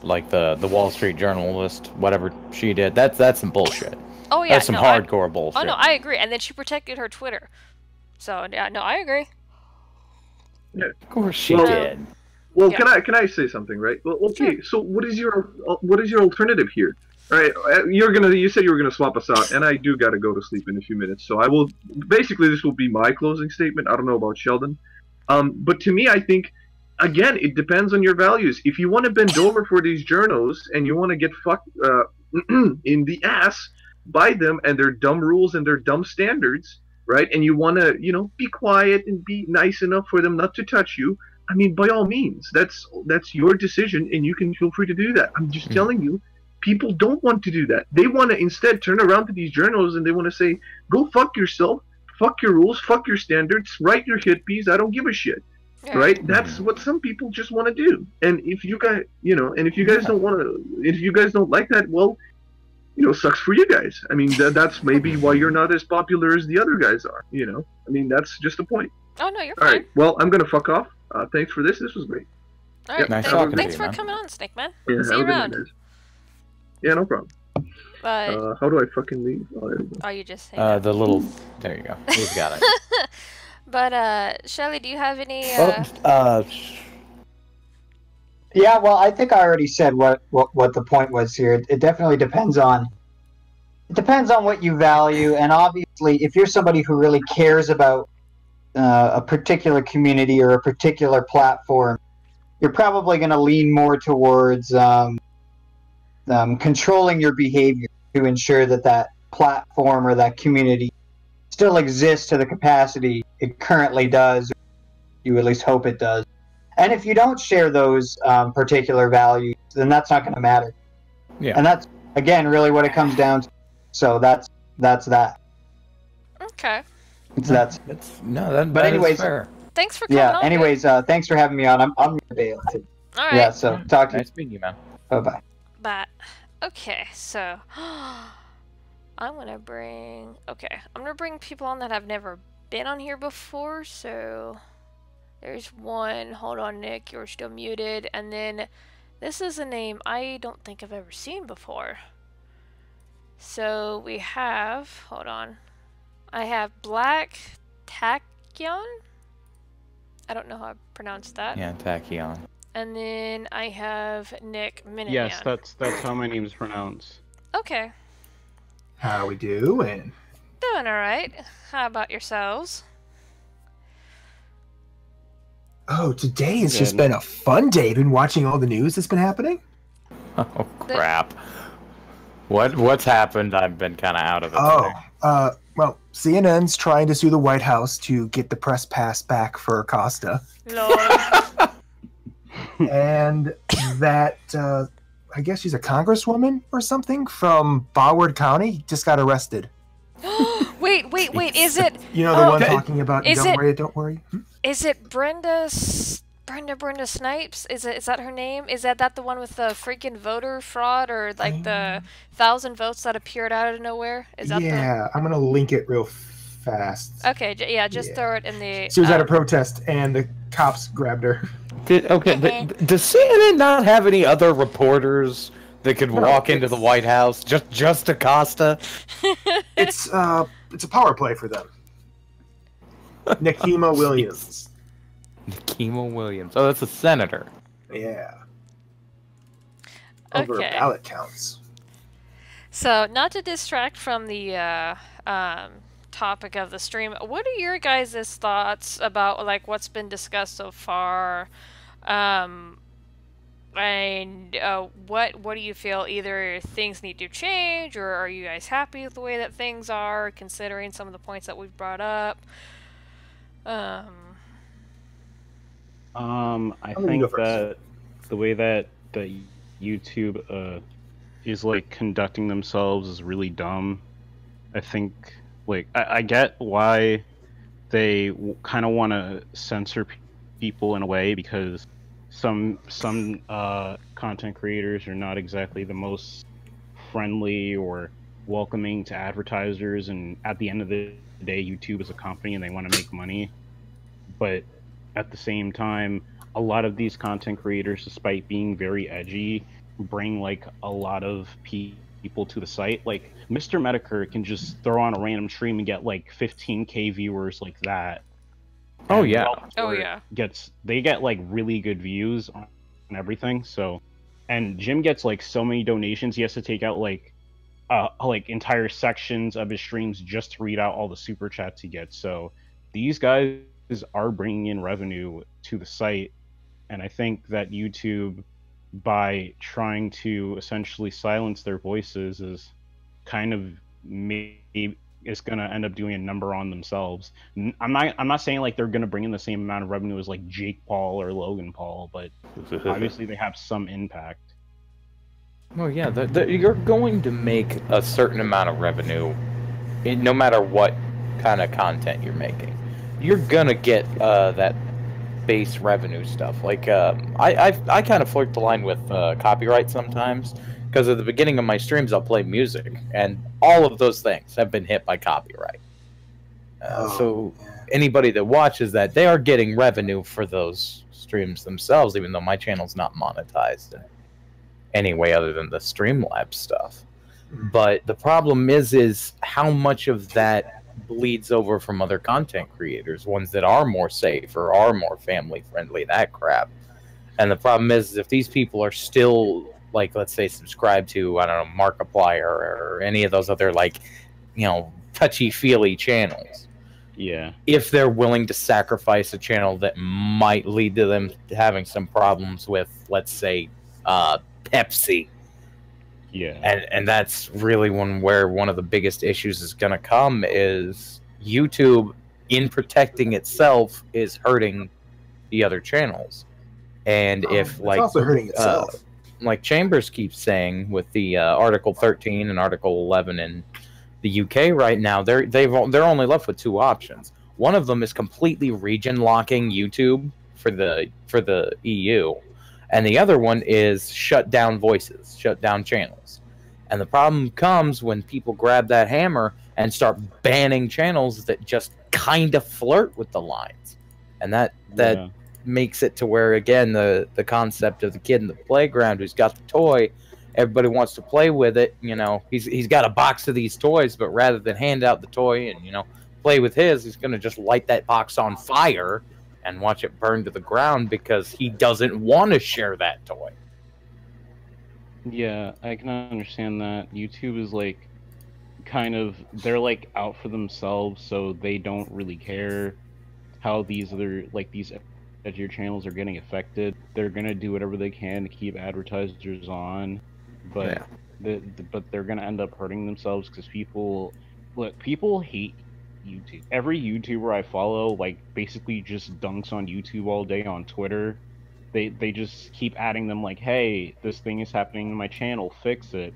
like the Wall Street journalist, whatever she did, that's some bullshit. Oh yeah, that's some hardcore bullshit. Oh no, I agree. And then she protected her Twitter. So yeah, no, I agree. Yeah. Of course she did. Well, can I say something, right? Well, okay. So what is your alternative here? All right, you said you were gonna swap us out, and I do gotta go to sleep in a few minutes. So I will basically, this will be my closing statement. I don't know about Sheldon, but to me, I think again, it depends on your values. If you want to bend over for these journos and you want to get fucked in the ass by them and their dumb rules and their dumb standards, right? And you want to, be quiet and be nice enough for them not to touch you. I mean, by all means, that's your decision, and you can feel free to do that. I'm just telling you. People don't want to do that. They want to instead turn around to these journals and they want to say, go fuck yourself, fuck your rules, fuck your standards, write your hit piece, I don't give a shit. Yeah. Right? That's what some people just want to do. And if you guys, and if you guys don't want to, if you guys don't like that, well, sucks for you guys. I mean, that's maybe why you're not as popular as the other guys are, I mean, that's just the point. Oh, no, you're fine. All right, well, I'm going to fuck off. Thanks for this. This was great. All right, nice thanks for coming on, Snake Man. Yeah, see you around. Yeah, no problem. But how do I fucking leave? Oh, you just say the little. There you go. He's got it. But Shelly, do you have any? Yeah, well, I think I already said what the point was here. It definitely depends on what you value, and obviously, if you're somebody who really cares about a particular community or a particular platform, you're probably going to lean more towards controlling your behavior to ensure that that platform or that community still exists to the capacity it currently does. You at least hope it does. And if you don't share those particular values, then that's not going to matter. Yeah. And that's, again, really what it comes down to. So that's that. Okay. But anyways, is fair. Thanks for coming on. Anyways, thanks for having me on. I'm going to bail too. All right. Yeah, so talk to you. Nice meeting you, man. Bye-bye. But okay, so I'm gonna bring people on that have never been on here before. So there's one. Hold on, Nick, you're still muted. And then this is a name I don't think I've ever seen before. So we have, hold on, I have Black Tachyon. I don't know how I pronounce that. Yeah, Tachyon. And then I have Nick Minuteman. Yes, that's how my name is pronounced. Okay. How we doing? Doing alright. How about yourselves? Oh, today has just been a fun day. Been watching all the news that's been happening? Oh, crap. What's happened? I've been kind of out of it today. Well, CNN's trying to sue the White House to get the press pass back for Acosta. Lord. And that, I guess she's a congresswoman or something from Broward County, just got arrested. Wait, is it... You know the one talking about don't worry? Is it Brenda Snipes? Is that her name? Is that the one with the freaking voter fraud or like the 1,000 votes that appeared out of nowhere? Is that I'm gonna link it real fast. Okay, just throw it in the... She was at a protest and the cops grabbed her. Does CNN not have any other reporters that could walk into the White House? Just Acosta? It's a power play for them. Nikema Williams. Nikema Williams. Oh, that's a senator. Yeah. Over ballot counts. So, not to distract from the topic of the stream, what are your guys' thoughts about like what's been discussed so far? And what do you feel? Either things need to change, or are you guys happy with the way that things are, considering some of the points that we've brought up? I think that the way that YouTube is like conducting themselves is really dumb. I think like I get why they kind of want to censor people in a way, because some content creators are not exactly the most friendly or welcoming to advertisers, and at the end of the day, YouTube is a company and they want to make money. But at the same time, a lot of these content creators, despite being very edgy, bring like a lot of people to the site. Like Mr. Medicare can just throw on a random stream and get like 15k viewers like that. Oh yeah. They get like really good views on everything. So, and Jim gets like so many donations. He has to take out like entire sections of his streams just to read out all the super chats he gets. So these guys are bringing in revenue to the site, and I think that YouTube, by trying to essentially silence their voices, is kind of maybe is going to end up doing a number on themselves. I'm not saying like they're going to bring in the same amount of revenue as like Jake Paul or Logan Paul, but obviously they have some impact. Well, yeah, you're going to make a certain amount of revenue, no matter what kind of content you're making. You're gonna get that base revenue stuff. Like I kind of flirt the line with copyright sometimes, because at the beginning of my streams I'll play music, and all of those things have been hit by copyright. So anybody that watches that, they are getting revenue for those streams themselves, even though my channel's not monetized in any way other than the Streamlabs stuff. But the problem is how much of that bleeds over from other content creators, ones that are more safe or are more family friendly, that crap. And the problem is if these people are still, like, let's say, subscribed to, I don't know, Markiplier or any of those other, like, you know, touchy-feely channels. Yeah. If they're willing to sacrifice a channel that might lead to them having some problems with, let's say, Pepsi. Yeah. And that's really where one of the biggest issues is going to come is YouTube, in protecting itself, is hurting the other channels. And if, like, it's also hurting itself. Like Chambers keeps saying with the Article 13 and Article 11 in the UK right now, they're only left with two options. One of them is completely region locking YouTube for the EU, and the other one is shut down voices, shut down channels. And the problem comes when people grab that hammer and start banning channels that just kind of flirt with the lines, and that makes it to where, again, the concept of the kid in the playground who's got the toy, everybody wants to play with it. You know, he's got a box of these toys, but rather than hand out the toy and, you know, play with his, he's going to just light that box on fire and watch it burn to the ground because he doesn't want to share that toy. Yeah, I can understand that. YouTube is like kind of, they're like out for themselves, so they don't really care how these other, like, these edgier channels are getting affected. They're gonna do whatever they can to keep advertisers on, but but they're gonna end up hurting themselves because people hate YouTube. Every YouTuber I follow, like, basically just dunks on YouTube all day on Twitter. They just keep adding them like, hey, this thing is happening to my channel, fix it.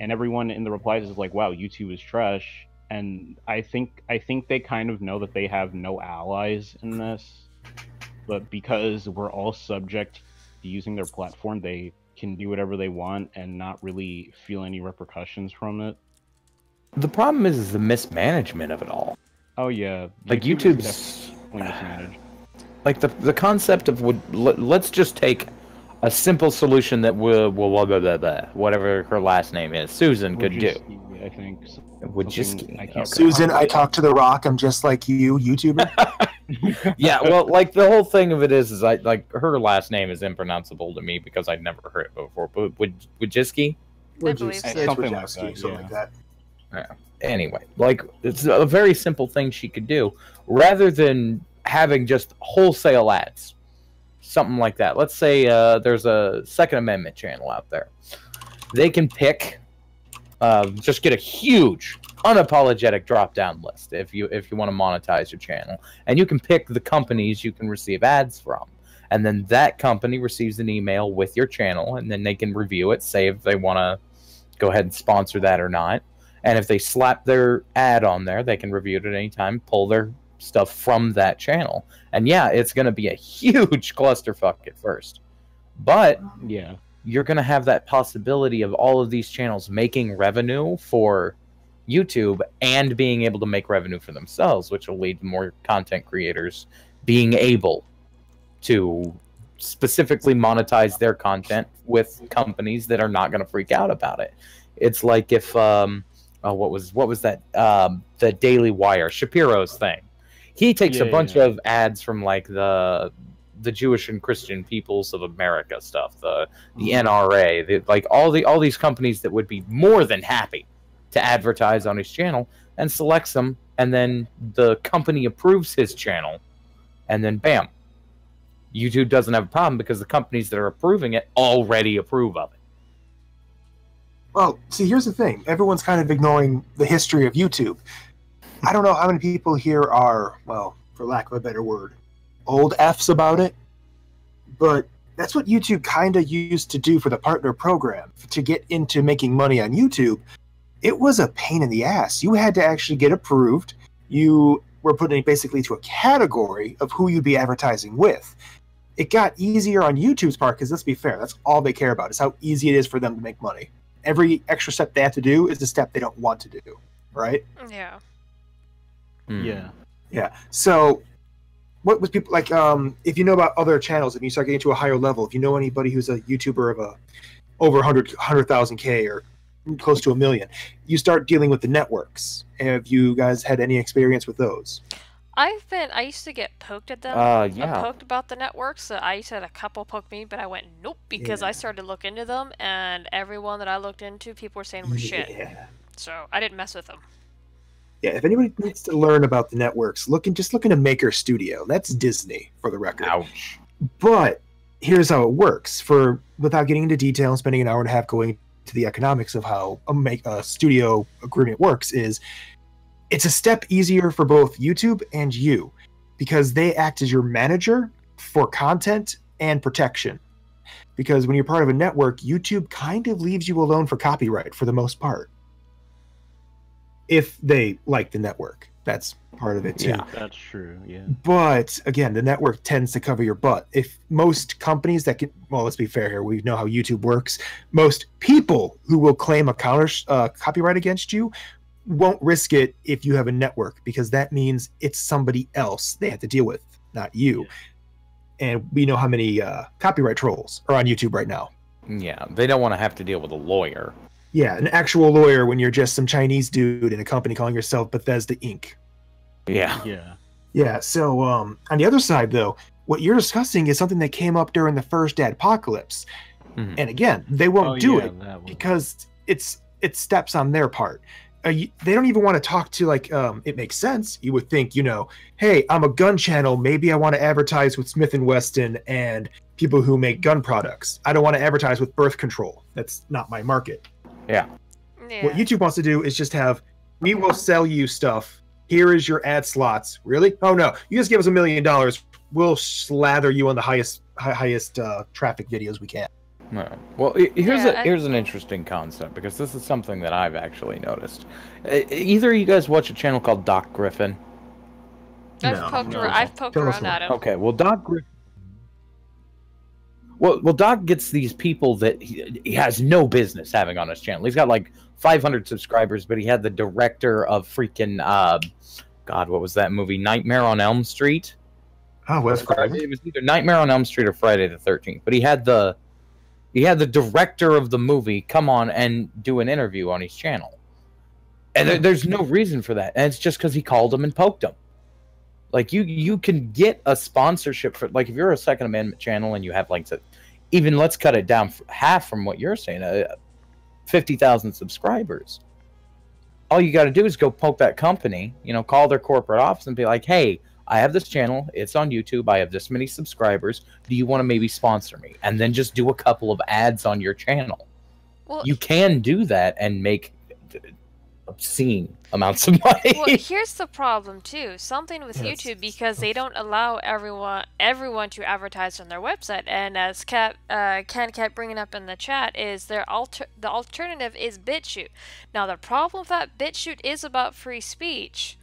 And everyone in the replies is like, wow, YouTube is trash. And I think they kind of know that they have no allies in this. But because we're all subject to using their platform, they can do whatever they want and not really feel any repercussions from it. The problem is the mismanagement of it all. Oh yeah, like YouTube's mismanaged. Like the concept of let's just take a simple solution that whatever her last name is, Susan, could do. I think. Susan, I talk to The Rock. I'm just like you, YouTuber. Yeah, well, like the whole thing of it is I like her last name is impronounceable to me because I'd never heard it before. But Wojcicki? Something like that. Yeah. Anyway, like it's a very simple thing she could do rather than having just wholesale ads. Something like that. Let's say there's a Second Amendment channel out there. They can pick, just get a huge, unapologetic drop-down list if you want to monetize your channel, and you can pick the companies you can receive ads from, and then that company receives an email with your channel, and then they can review it, say if they want to go ahead and sponsor that or not, and if they slap their ad on there, they can review it at any time, pull their stuff from that channel. And yeah, it's going to be a huge clusterfuck at first, but yeah, you're going to have that possibility of all of these channels making revenue for YouTube and being able to make revenue for themselves, which will lead to more content creators being able to specifically monetize their content with companies that are not going to freak out about it. It's like if what was that the Daily Wire, Shapiro's thing. He takes a bunch of ads from like the Jewish and Christian Peoples of America stuff, the NRA, like all these companies that would be more than happy to advertise on his channel, and selects them, and then the company approves his channel, and then bam, YouTube doesn't have a problem because the companies that are approving it already approve of it. Well, see, here's the thing. Everyone's kind of ignoring the history of YouTube. I don't know how many people here are, well, for lack of a better word, old Fs about it, but that's what YouTube kind of used to do for the partner program. To get into making money on YouTube, it was a pain in the ass. You had to actually get approved. You were put in basically to a category of who you'd be advertising with. It got easier on YouTube's part because, let's be fair, that's all they care about is how easy it is for them to make money. Every extra step they have to do is the step they don't want to do, right? Yeah. Yeah. So what was people like, if you know about other channels, if you start getting to a higher level, if you know anybody who's a YouTuber of over 100,000 K or close to 1 million. You start dealing with the networks. Have you guys had any experience with those? I used to get poked at them. Yeah. Poked about the networks. So I used to have a couple poke me, but I went nope because I started to look into them, and everyone that I looked into, people were saying were shit. So I didn't mess with them. Yeah, if anybody needs to learn about the networks, just look into Maker Studio. That's Disney, for the record. Ouch. But here's how it works. Without getting into detail and spending an hour and a half going to the economics of how a studio agreement works, is it's a step easier for both YouTube and you, because they act as your manager for content and protection. Because when you're part of a network, YouTube kind of leaves you alone for copyright for the most part. If they like the network. That's part of it too. Yeah, that's true, yeah. But again, the network tends to cover your butt. If most companies that can, well, let's be fair here, we know how YouTube works. Most people who will claim a copyright against you won't risk it if you have a network, because that means it's somebody else they have to deal with, not you. Yeah. And we know how many copyright trolls are on YouTube right now. Yeah, they don't want to have to deal with a lawyer. Yeah, an actual lawyer when you're just some Chinese dude in a company calling yourself Bethesda Inc. Yeah. Yeah. Yeah, so on the other side, though, what you're discussing is something that came up during the first Adpocalypse. Mm-hmm. And again, they won't do it because it's steps on their part. They don't even want to talk to, like, it makes sense. You would think, hey, I'm a gun channel. Maybe I want to advertise with Smith & Wesson and people who make gun products. I don't want to advertise with birth control. That's not my market. Yeah. What YouTube wants to do is just have, we will sell you stuff. Here is your ad slots. Really? Oh, no. You just give us $1 million. We'll slather you on the highest traffic videos we can. No. Well, here's an interesting concept, because this is something that I've actually noticed. Either of you guys watch a channel called Doc Griffin? I've poked around at him. Okay, well, Doc Griffin. Well, Doc gets these people that he has no business having on his channel. He's got like 500 subscribers, but he had the director of freaking God, what was that movie? Nightmare on Elm Street. Oh, Wes Craven. It was either Nightmare on Elm Street or Friday the 13th. But he had the director of the movie come on and do an interview on his channel, and there's no reason for that, and it's just because he called him and poked him. Like, you can get a sponsorship for, like, if you're a Second Amendment channel and you have, like, even let's cut it down half from what you're saying, 50,000 subscribers. All you got to do is go poke that company, call their corporate office and be like, hey, I have this channel. It's on YouTube. I have this many subscribers. Do you want to maybe sponsor me? And then just do a couple of ads on your channel. Well, you can do that and make obscene amounts of money. Well, here's the problem too. Something with YouTube, because they don't allow everyone to advertise on their website. And as Ken kept bringing up in the chat, is the alternative is BitChute. Now the problem with that, BitChute is about free speech.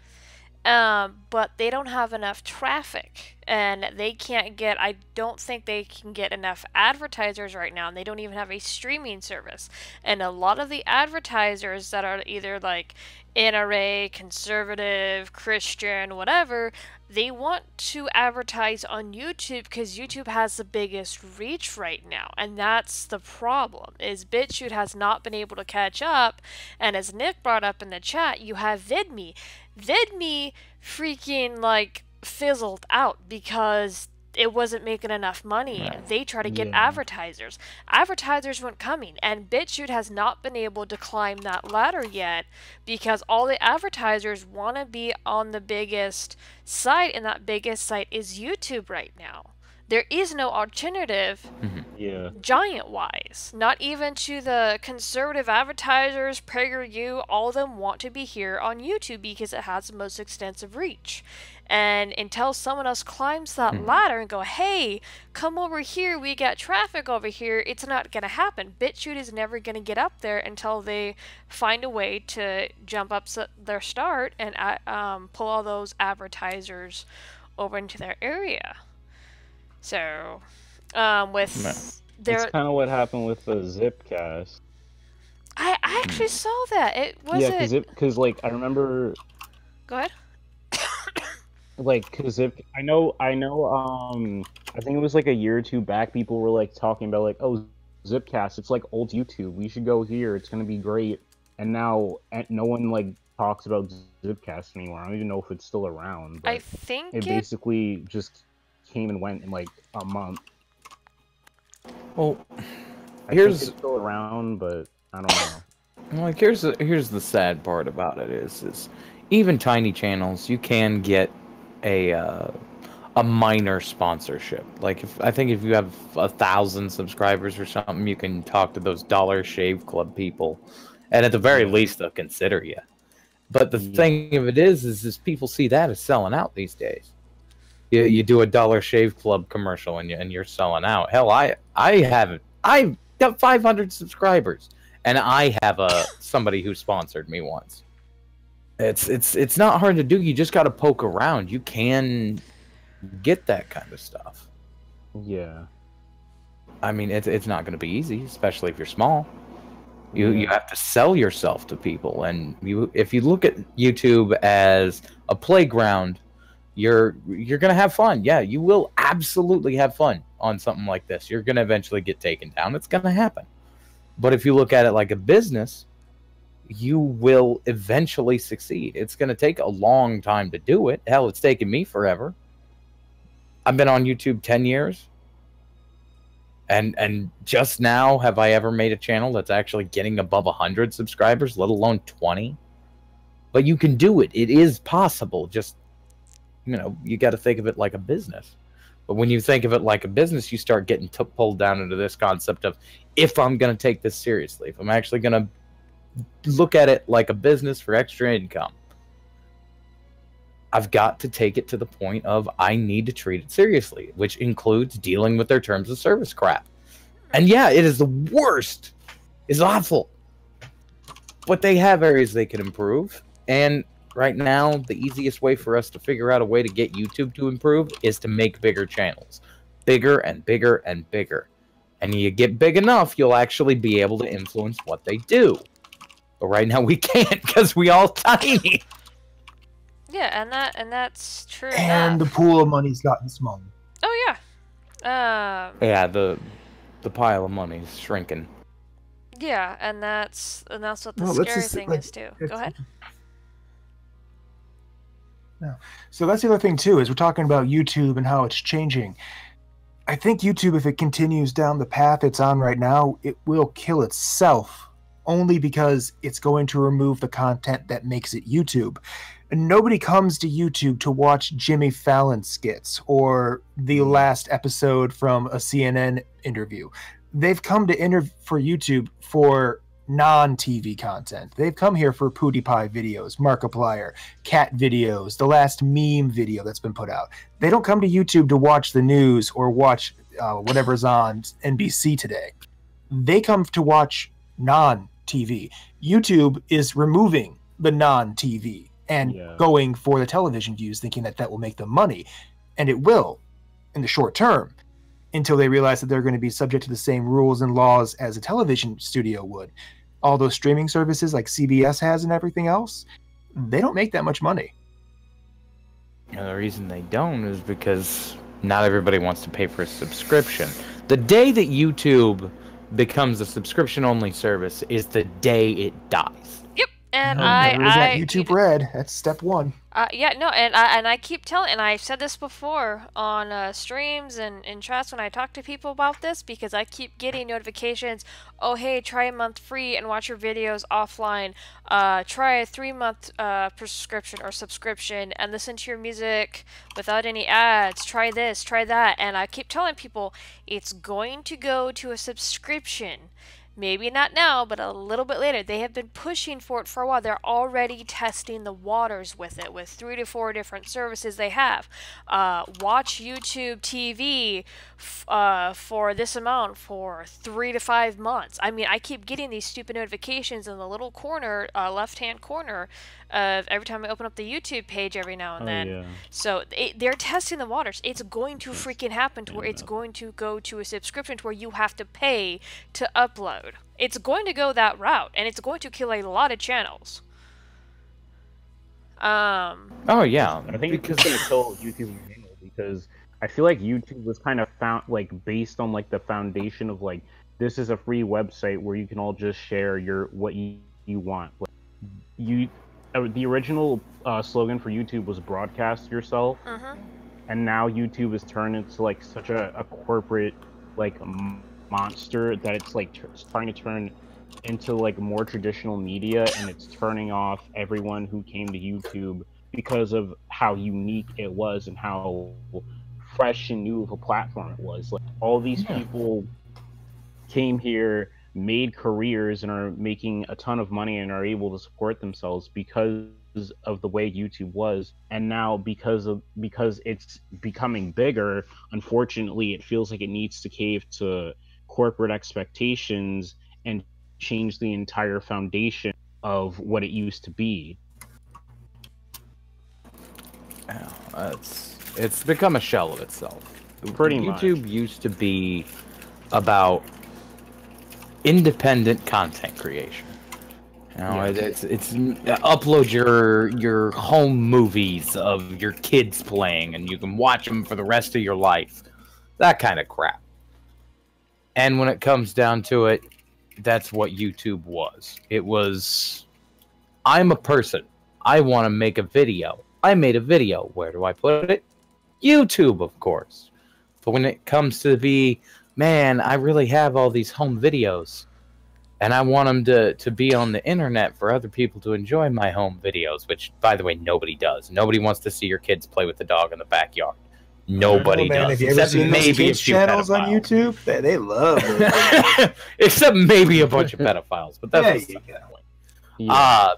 But they don't have enough traffic, and they can't get, I don't think they can get enough advertisers right now, and they don't even have a streaming service. And a lot of the advertisers that are either like NRA, conservative, Christian, whatever, they want to advertise on YouTube because YouTube has the biggest reach right now. And that's the problem, is BitChute has not been able to catch up. And as Nick brought up in the chat, you have VidMe. VidMe freaking, like, fizzled out because it wasn't making enough money. They try to get advertisers. Advertisers weren't coming, and BitChute has not been able to climb that ladder yet because all the advertisers want to be on the biggest site, and that biggest site is YouTube right now. There is no alternative, giant-wise. Not even to the conservative advertisers, PragerU, all of them want to be here on YouTube because it has the most extensive reach. And until someone else climbs that ladder and go, hey, come over here, we got traffic over here, it's not going to happen. BitChute is never going to get up there until they find a way to jump up their start and pull all those advertisers over into their area. So, with That's kind of what happened with the Zipcast. I actually saw that. It was because like I remember. Go ahead. Like, cause I know. I think it was like a year or two back. People were like talking about like, oh, Zipcast. It's like old YouTube. We should go here. It's gonna be great. And now no one like talks about Zipcast anymore. I don't even know if it's still around. But I think it basically just came and went in like a month. Well, I think it's still around, but I don't know. Like here's the sad part about it is even tiny channels you can get a minor sponsorship. Like I think if you have 1,000 subscribers or something, you can talk to those Dollar Shave Club people, and at the very least they'll consider you. But the thing of it is people see that as selling out these days. You do a Dollar Shave Club commercial and you're selling out. Hell, I've got 500 subscribers. And I have somebody who sponsored me once. It's not hard to do. You just got to poke around. You can get that kind of stuff. Yeah. I mean, it's not going to be easy, especially if you're small. You have to sell yourself to people, and if you look at YouTube as a playground, you're going to have fun. Yeah, you will absolutely have fun on something like this. You're going to eventually get taken down. It's going to happen. But if you look at it like a business, you will eventually succeed. It's going to take a long time to do it. Hell, it's taken me forever. I've been on YouTube 10 years. And just now have I ever made a channel that's actually getting above 100 subscribers, let alone 20. But you can do it. It is possible. Just, you got to think of it like a business. But when you think of it like a business, you start getting pulled down into this concept of, if I'm going to take this seriously, if I'm actually going to look at it like a business for extra income, I've got to take it to the point of I need to treat it seriously, which includes dealing with their terms of service crap. And yeah, it is the worst. It's awful. But they have areas they can improve. And right now, the easiest way for us to figure out a way to get YouTube to improve is to make bigger channels. Bigger and bigger and bigger. And you get big enough, you'll actually be able to influence what they do. But right now we can't because we all tiny. Yeah, and that's true. And the pool of money's gotten smaller. Oh yeah. Yeah, the pile of money is shrinking. Yeah, and that's what the scary thing is too. Go ahead. No. So that's the other thing too, is we're talking about YouTube and how it's changing. I think YouTube, if it continues down the path it's on right now, it will kill itself, only because it's going to remove the content that makes it YouTube. And nobody comes to YouTube to watch Jimmy Fallon skits or the last episode from a CNN interview. They've come to for YouTube for non-TV content. They've come here for PewDiePie videos, Markiplier, cat videos, the last meme video that's been put out. They don't come to YouTube to watch the news or watch whatever's on NBC today. They come to watch non-TV. YouTube is removing the non-TV and going for the television views, thinking that will make them money. And it will in the short term, until they realize that they're going to be subject to the same rules and laws as a television studio would. All those streaming services like CBS has and everything else, they don't make that much money. And the reason they don't is because not everybody wants to pay for a subscription. The day that YouTube becomes a subscription-only service is the day it dies. Yep, and YouTube Red. That's step one. Yeah, no, and I keep telling, and I've said this before on streams and in chats when I talk to people about this, because I keep getting notifications, oh hey, try a month free and watch your videos offline, try a 3-month prescription or subscription and listen to your music without any ads, try this, try that, and I keep telling people, it's going to go to a subscription. Maybe not now, but a little bit later. They have been pushing for it for a while. They're already testing the waters with it, with 3 to 4 different services they have. Watch YouTube TV for this amount for 3 to 5 months. I mean, I keep getting these stupid notifications in the little corner, left-hand corner, of every time I open up the YouTube page every now and then. Yeah. So they're testing the waters. It's going to freaking happen to where it's going to go to a subscription to where you have to pay to upload. It's going to go that route, and it's going to kill a lot of channels. Oh yeah, I think it's going to kill YouTube in general, because I feel like YouTube was kind of based on like the foundation of like this is a free website where you can all just share what you want. Like, the original slogan for YouTube was broadcast yourself, and now YouTube has turned into like such a corporate like monster that it's like it's trying to turn into like more traditional media, and it's turning off everyone who came to YouTube because of how unique it was and how fresh and new of a platform it was. Like all these people came here, made careers, and are making a ton of money and are able to support themselves because of the way YouTube was. And now because it's becoming bigger, unfortunately it feels like it needs to cave to corporate expectations and change the entire foundation of what it used to be. It's become a shell of itself. Pretty much. YouTube used to be about independent content creation. You know, it's upload your home movies of your kids playing, and you can watch them for the rest of your life. That kind of crap. And when it comes down to it, that's what YouTube was. It was, I'm a person. I want to make a video. I made a video. Where do I put it? YouTube, of course. But when it comes to man, I really have all these home videos, and I want them to be on the internet for other people to enjoy my home videos, which, by the way, nobody does. Nobody wants to see your kids play with the dog in the backyard. Nobody does. Have you ever seen those kids channels on YouTube? They love those. Except maybe a bunch of pedophiles, but that's the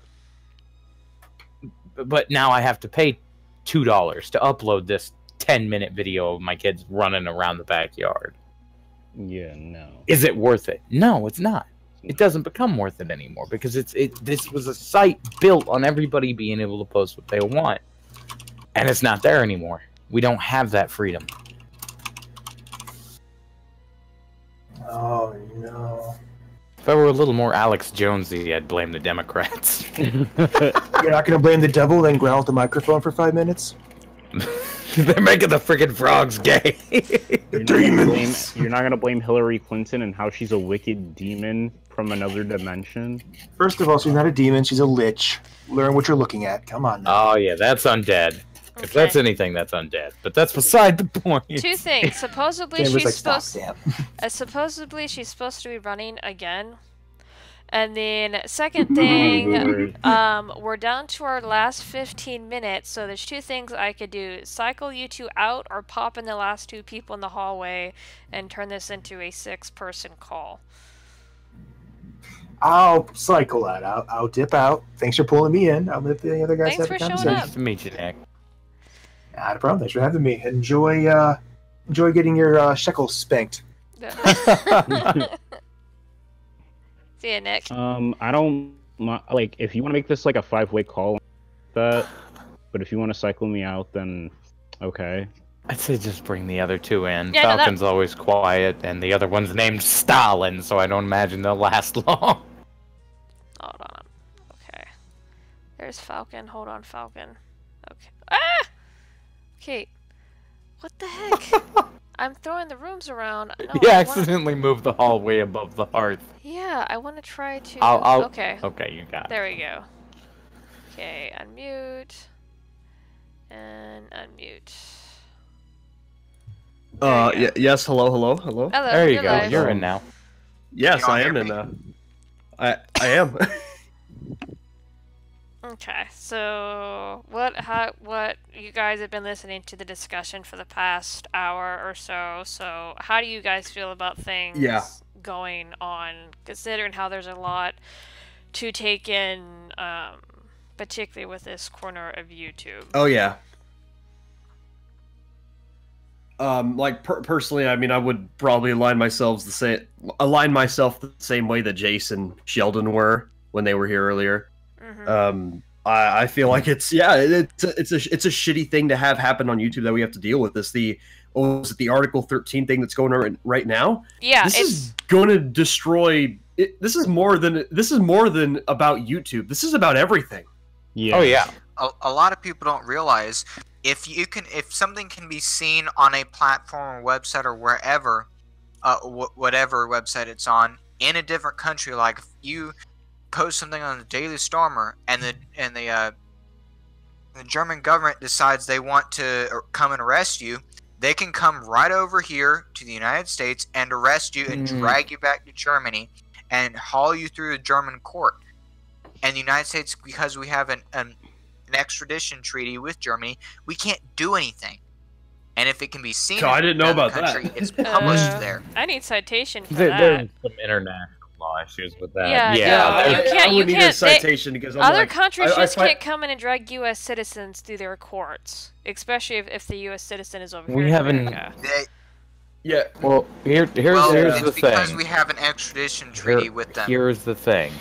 but now I have to pay $2 to upload this 10-minute video of my kids running around the backyard. Yeah, no. Is it worth it? No, it's not. It doesn't become worth it anymore because this was a site built on everybody being able to post what they want, and it's not there anymore. We don't have that freedom. Oh no. If I were a little more Alex Jonesy, I'd blame the Democrats. You're not gonna blame the devil, then growl at the microphone for 5 minutes? They're making the freaking frogs gay. You're not gonna blame Hillary Clinton and how she's a wicked demon from another dimension? First of all, she's not a demon, she's a lich. Learn what you're looking at. Come on now. Oh yeah, that's undead. If that's anything, that's undead. But that's beside the point. Two things. Supposedly she's supposedly she's supposed to be running again. And then second thing, we're down to our last 15 minutes, so there's two things I could do. Cycle you two out or pop in the last two people in the hallway and turn this into a 6-person call. I'll cycle that out. I'll dip out. Thanks for pulling me in. I'll let the other guys Thanks have for a showing conversation. up. Nice to meet you, Nick. Not a problem. Thanks for having me. Enjoy getting your shekels spanked. See ya, Nick. I don't like if you want to make this like a 5-way call, but if you want to cycle me out, then okay. I'd say just bring the other two in. Yeah, Falcon's always quiet, and the other one's named Stalin, so I don't imagine they'll last long. Hold on. Okay. There's Falcon. Hold on, Falcon. Okay. Ah! Okay. What the heck? I'm throwing the rooms around. No, You accidentally moved the hallway above the hearth. Yeah, I want to try to... Okay. Okay, you got it. There we go. Okay, unmute. And unmute. Yes, hello. Hello, There you go. live. You're in now. Yes, I am in. I am. Okay, so what you guys have been listening to the discussion for the past hour or so. So how do you guys feel about things going on, considering how there's a lot to take in, particularly with this corner of YouTube? Oh yeah. Personally, I mean, I would probably align myself the same way that Jason Sheldon were when they were here earlier. Mm-hmm. I feel like it's a shitty thing to have happen on YouTube that we have to deal with. The Article 13 thing that's going on right now. Yeah, this is going to destroy. This is more than about YouTube. This is about everything. Yeah. Oh yeah. A lot of people don't realize if something can be seen on a platform or website or wherever, whatever website it's on in a different country. Like if you post something on the Daily Stormer and the German government decides they want to come and arrest you, they can come right over here to the United States and arrest you and drag you back to Germany and haul you through a German court. And the United States, because we have an extradition treaty with Germany, we can't do anything. And if it can be seen So I didn't know about country, that. it's published there. I need citation for There's that. some international law issues with that. Yeah, I you would need a can't. citation because I'm Other like, countries I just find- can't come in and drag U.S. citizens through their courts, especially if the U.S. citizen is over here. We in haven't. America. Yeah. Well, here's It's the because thing. we have an extradition treaty with them. Here's the thing.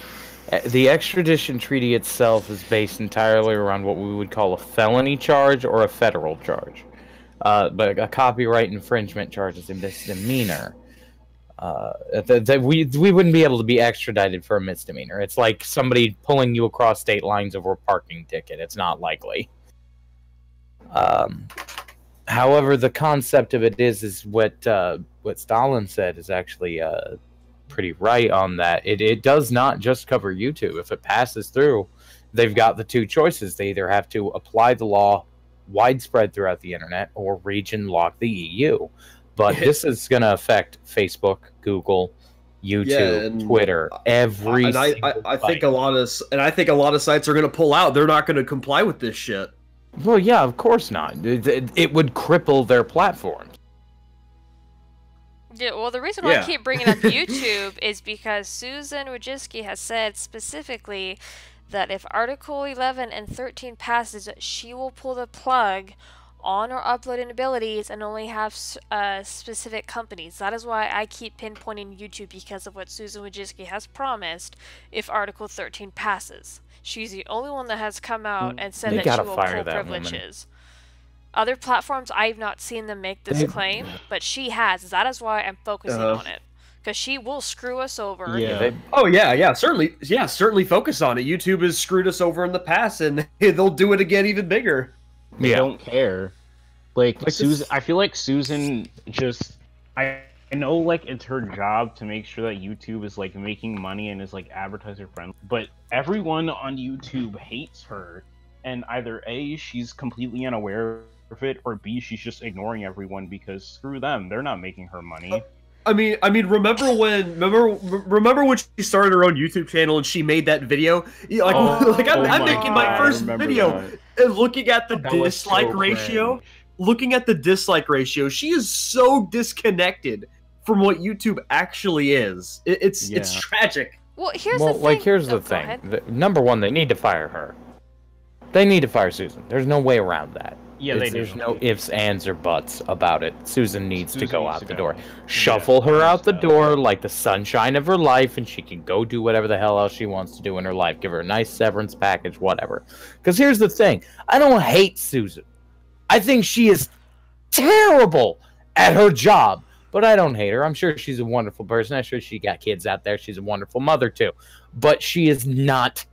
The extradition treaty itself is based entirely around what we would call a felony charge or a federal charge. But a copyright infringement charge is a misdemeanor. We wouldn't be able to be extradited for a misdemeanor. It's like somebody pulling you across state lines over a parking ticket. It's not likely. However, the concept of it is what Stalin said is actually pretty right on that. It does not just cover YouTube. If it passes through, they've got the two choices. They either have to apply the law widespread throughout the internet or region lock the EU. But this is going to affect Facebook, Google, YouTube, and Twitter, every. And I think a lot of sites are going to pull out. They're not going to comply with this shit. Well, yeah, of course not. It would cripple their platforms. Yeah, well, the reason why I keep bringing up YouTube is because Susan Wojcicki has said specifically that if Article 11 and 13 passes, she will pull the plug on our uploading abilities and only have specific companies. That is why I keep pinpointing YouTube, because of what Susan Wojcicki has promised if Article 13 passes. She's the only one that has come out and said that she will pull privileges. Other platforms, I've not seen them make this claim, but she has. That is why I'm focusing on it. Because she will screw us over. Yeah. Certainly focus on it. YouTube has screwed us over in the past, and they'll do it again even bigger. They don't care. Like Susan, I feel like Susan just, I know like it's her job to make sure that YouTube is like making money and is like advertiser friendly, but everyone on YouTube hates her, and either A, she's completely unaware of it, or B, she's just ignoring everyone because screw them, they're not making her money. I mean, remember when she started her own YouTube channel and she made that video? I'm making my first video and looking at the dislike ratio. Looking at the dislike ratio, she is so disconnected from what YouTube actually is. It's tragic. Well, here's the thing. Here's the thing. Number one, they need to fire her. They need to fire Susan. There's no way around that. Yeah, there's no ifs, ands, or buts about it. Susan needs to go out the door. Shuffle her out the door like the sunshine of her life, and she can go do whatever the hell else she wants to do in her life. Give her a nice severance package, whatever. Because here's the thing. I don't hate Susan. I think she is terrible at her job, but I don't hate her. I'm sure she's a wonderful person. I'm sure she got kids out there. She's a wonderful mother, too. But she is not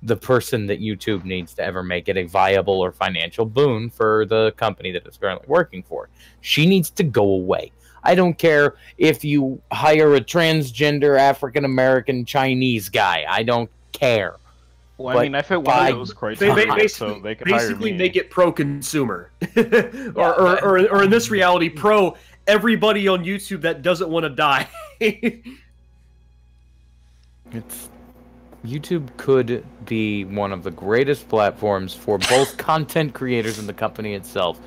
the person that YouTube needs to ever make it a viable or financial boon for the company that it's currently working for. She needs to go away. I don't care if you hire a transgender African-American Chinese guy. I don't care. Well, I mean, if it was criteria, so they could basically hire me. make it pro-consumer, or in this reality, pro everybody on YouTube that doesn't want to die. YouTube could be one of the greatest platforms for both content creators and the company itself.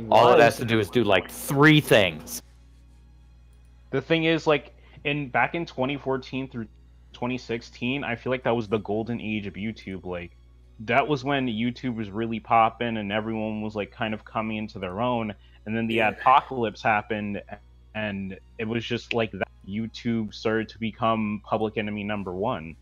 All it has to do is do like 3 things. The thing is, like, back in 2014 through 2016, I feel like that was the golden age of YouTube. Like, that was when YouTube was really popping and everyone was like kind of coming into their own. And then the apocalypse happened, and it was just like that. YouTube started to become public enemy #1.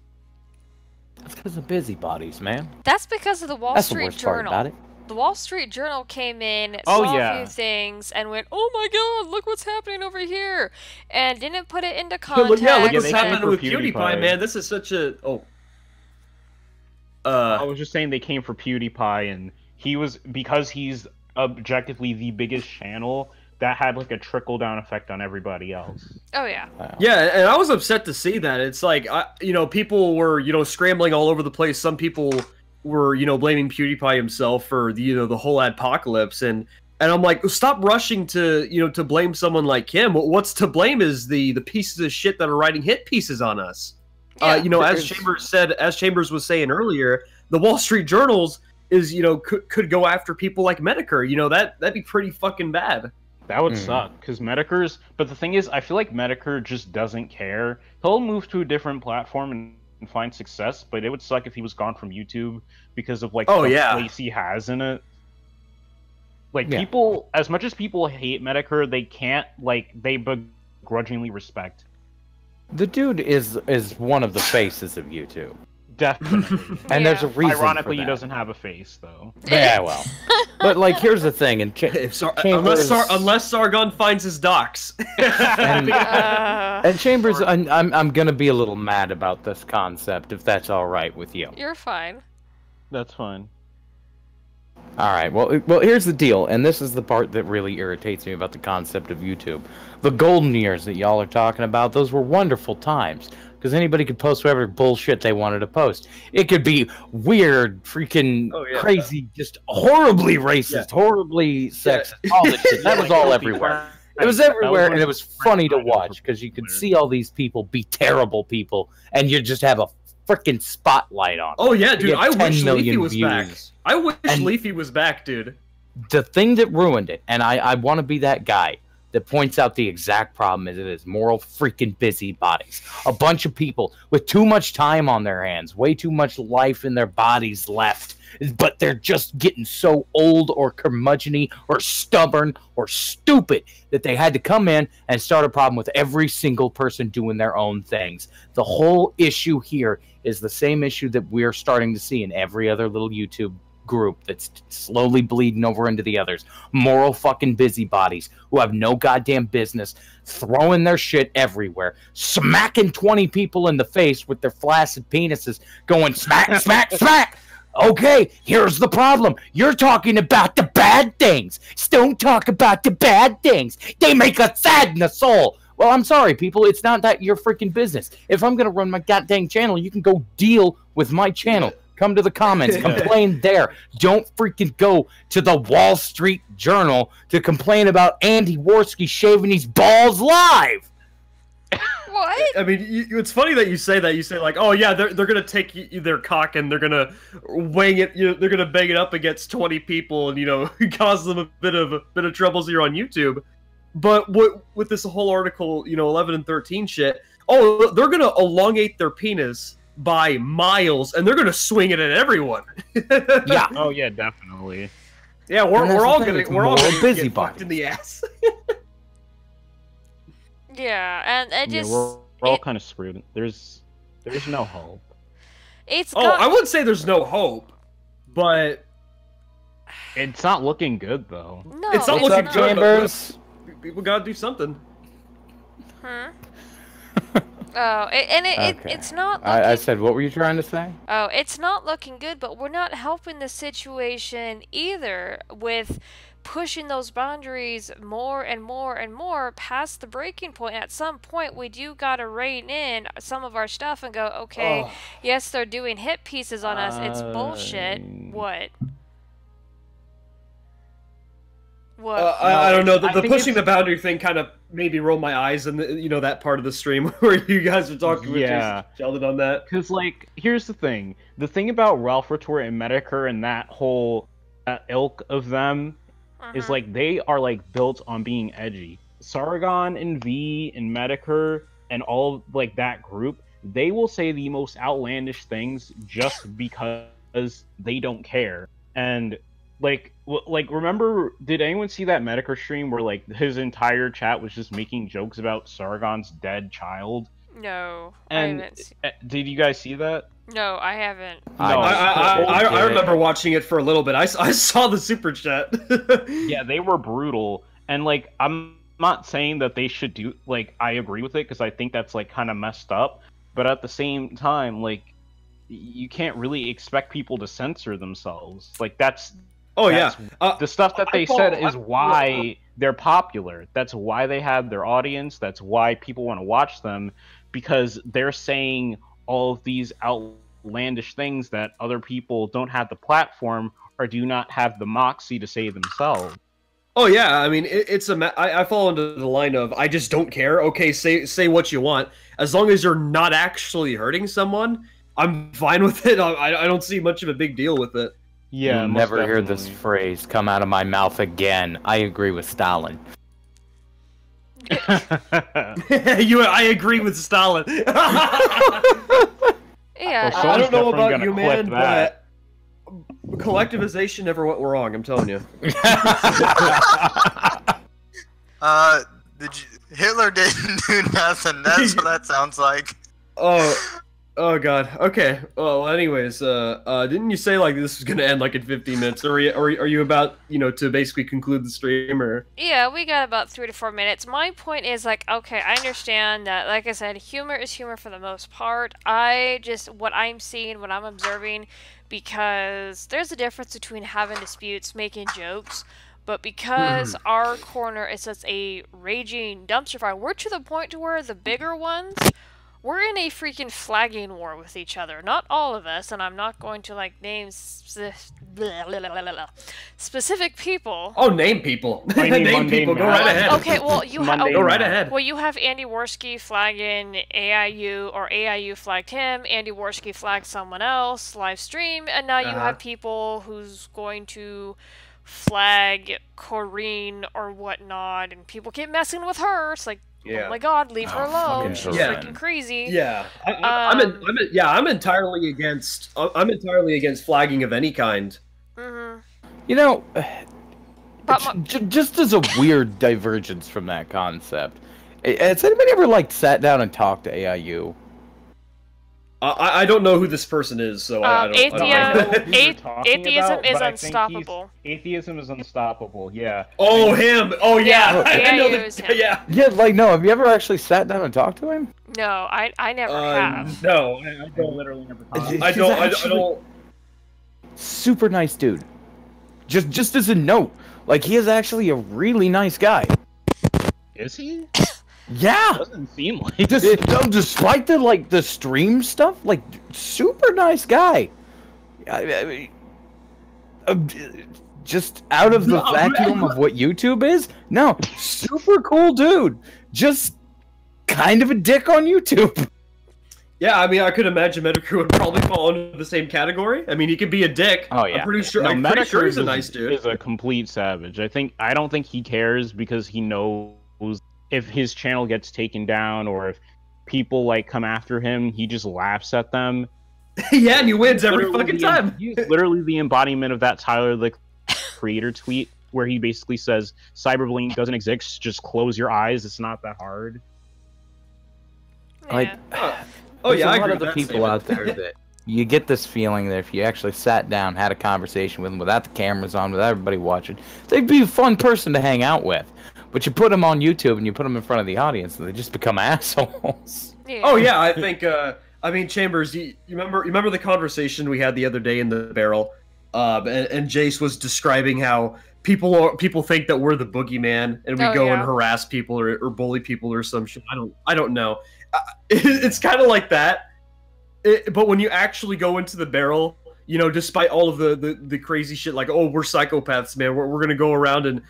That's because of busybodies, man. That's because of the Wall That's the Street worst part Journal. about it. The Wall Street Journal came in, saw a few things, and went, "Oh my God, look what's happening over here," and didn't put it into context. Look what's happening with PewDiePie, man. This is such a I was just saying they came for PewDiePie, and because he's objectively the biggest channel, that had like a trickle down effect on everybody else. Oh yeah. Yeah, and I was upset to see that. It's like, people were, scrambling all over the place. Some people were, blaming PewDiePie himself for the whole adpocalypse, and I'm like, stop rushing to, to blame someone like him. What's to blame is the pieces of shit that are writing hit pieces on us. Yeah. As Chambers was saying earlier, the Wall Street Journals is, could go after people like Medicare. That'd be pretty fucking bad. That would suck, because Medicare's... But the thing is, I feel like Medicare just doesn't care. He'll move to a different platform and find success, but it would suck if he was gone from YouTube because of, like, the place he has in it. Like, people... As much as people hate Medicare, they can't, like, they begrudgingly respect. The dude is one of the faces of YouTube. Definitely. And there's a reason. Ironically, for he that. doesn't have a face, though. Yeah, well. But, like, here's the thing. Unless Sargon finds his docs. and Chambers, I'm going to be a little mad about this concept, if that's all right with you. You're fine. That's fine. All right. Well, here's the deal, and this is the part that really irritates me about the concept of YouTube. The golden years that y'all are talking about, those were wonderful times. Because anybody could post whatever bullshit they wanted to post. It could be weird, freaking crazy, just horribly racist, horribly sexist, all this shit. That was all everywhere. It was everywhere, and it was funny to watch, because you could see all these people be terrible people, and you just have a freaking spotlight on them. Oh yeah, dude, I wish Leafy was views. back. I wish Leafy was back, dude. The thing that ruined it, and I want to be that guy that points out the exact problem is moral freaking busybodies. A bunch of people with too much time on their hands, way too much life in their bodies left, but they're just getting so old or curmudgeon-y or stubborn or stupid that they had to come in and start a problem with every single person doing their own things. The whole issue here is the same issue that we're starting to see in every other little YouTube group that's slowly bleeding over into the others. Moral fucking busybodies who have no goddamn business throwing their shit everywhere, smacking 20 people in the face with their flaccid penises, going smack, smack, smack. Okay, here's the problem. You're talking about the bad things. Don't talk about the bad things. They make us sad in the soul. Well, I'm sorry, people. It's not that your freaking business. If I'm going to run my goddamn channel, you can go deal with my channel. Come to the comments. Complain there. Don't freaking go to the Wall Street Journal to complain about Andy Worski shaving his balls live. What? I mean, it's funny that you say that. You say like, "Oh yeah, they're gonna take their cock and they're gonna wang it. They're gonna bang it up against 20 people and cause them a bit of troubles here on YouTube." But with this whole article, 11 and 13 shit. Oh, they're gonna elongate their penis by miles, and they're gonna swing it at everyone. Yeah. Oh yeah, definitely. Yeah, we're all gonna busy get fucked in the ass. Yeah, and I just we're all kind of screwed. There's no hope. I would say there's no hope, but it's not looking good though. No, it's not looking good. Chambers. People gotta do something. Huh? Oh, it's not looking... I said, what were you trying to say? Oh, it's not looking good, but we're not helping the situation either with pushing those boundaries more and more and more past the breaking point. At some point, we do gotta rein in some of our stuff and go, okay, yes, they're doing hit pieces on us. It's bullshit. What? What? I don't know. The pushing the boundary thing kind of made me roll my eyes in that part of the stream where you guys were talking with Jason Sheldon on that. Because here's the thing. The thing about Ralph Retort and Medicare and that whole ilk of them is they are built on being edgy. Sargon and V and Medicare and all that group, they will say the most outlandish things just because they don't care. And remember, did anyone see that Medicare stream where his entire chat was just making jokes about Sargon's dead child? No, and I haven't. Did you guys see that? No, I haven't. No, I remember watching it for a little bit. I saw the super chat. Yeah, they were brutal, and I'm not saying that they should do I agree with it because I think that's kind of messed up, but at the same time you can't really expect people to censor themselves. That's Oh yeah, the stuff that they said is why they're popular. That's why they have their audience. That's why people want to watch them, because they're saying all of these outlandish things that other people don't have the platform or do not have the moxie to say themselves. Oh yeah, I mean I fall into the line of I just don't care. Okay, say what you want, as long as you're not actually hurting someone. I'm fine with it. I don't see much of a big deal with it. Yeah, You'll never hear this phrase come out of my mouth again. I agree with Stalin. I agree with Stalin. Yeah. I don't know about you, man, but collectivization never went wrong. I'm telling you. Hitler didn't do nothing. That's what that sounds like. Oh god. Okay. Well, anyways, didn't you say like this was gonna end like in 15 minutes? Or are you about to basically conclude the stream or? Yeah, we got about 3 to 4 minutes. My point is like, okay, I understand that. Like I said, humor is humor for the most part. What I'm seeing, what I'm observing, because there's a difference between having disputes, making jokes. But because our corner is such a raging dumpster fire, we're to the point to where the bigger ones, we're in a freaking flagging war with each other. Not all of us, and I'm not going to like name specific people. Oh, name people. Name people. Go right ahead. Okay, well go right ahead. Well, you have Andy Worski flagging AIU, or AIU flagged him. Andy Worski flagged someone else live stream, and now you have people who's going to flag Corrine or whatnot, and people keep messing with her. It's like, oh my god, leave her alone. She's freaking crazy. Yeah, I'm entirely against. I'm entirely against flagging of any kind. You know, just as a weird divergence from that concept, has anybody ever like sat down and talked to AIU? I don't know who this person is, so I don't know. Atheism is unstoppable. Atheism is unstoppable. Yeah. Oh, him. Oh, yeah. I know that. Him. Yeah. Yeah, like no. Have you ever actually sat down and talked to him? No, I never have. No, I don't literally never talked. I don't. Super nice dude. Just as a note, like he is actually a really nice guy. Is he? Yeah. Doesn't seem like despite the stream stuff, like super nice guy. I mean, just out of the vacuum of what YouTube is, no, super cool dude. Just kind of a dick on YouTube. Yeah, I mean, I could imagine Medicare would probably fall into the same category. I mean, he could be a dick. Oh yeah, I'm pretty sure he's a nice dude. Is a complete savage. I don't think he cares because he knows if his channel gets taken down or if people like come after him, he just laughs at them. Yeah, and he wins every fucking time. He's literally the embodiment of that Tyler the Creator tweet where he basically says cyberbullying doesn't exist, just close your eyes, it's not that hard. Like oh yeah, I agree lot with of the that people out there that you get this feeling that if you actually sat down, had a conversation with them without the cameras on, with everybody watching, they'd be a fun person to hang out with. But you put them on YouTube and you put them in front of the audience, and they just become assholes. Yeah. Oh yeah, I think. I mean, Chambers, you remember the conversation we had the other day in the barrel, and Jace was describing how people think that we're the boogeyman and we go and harass people or bully people or some shit. I don't know. It's kind of like that. But when you actually go into the barrel, despite all of the crazy shit, like, oh, we're psychopaths, man, we're gonna go around and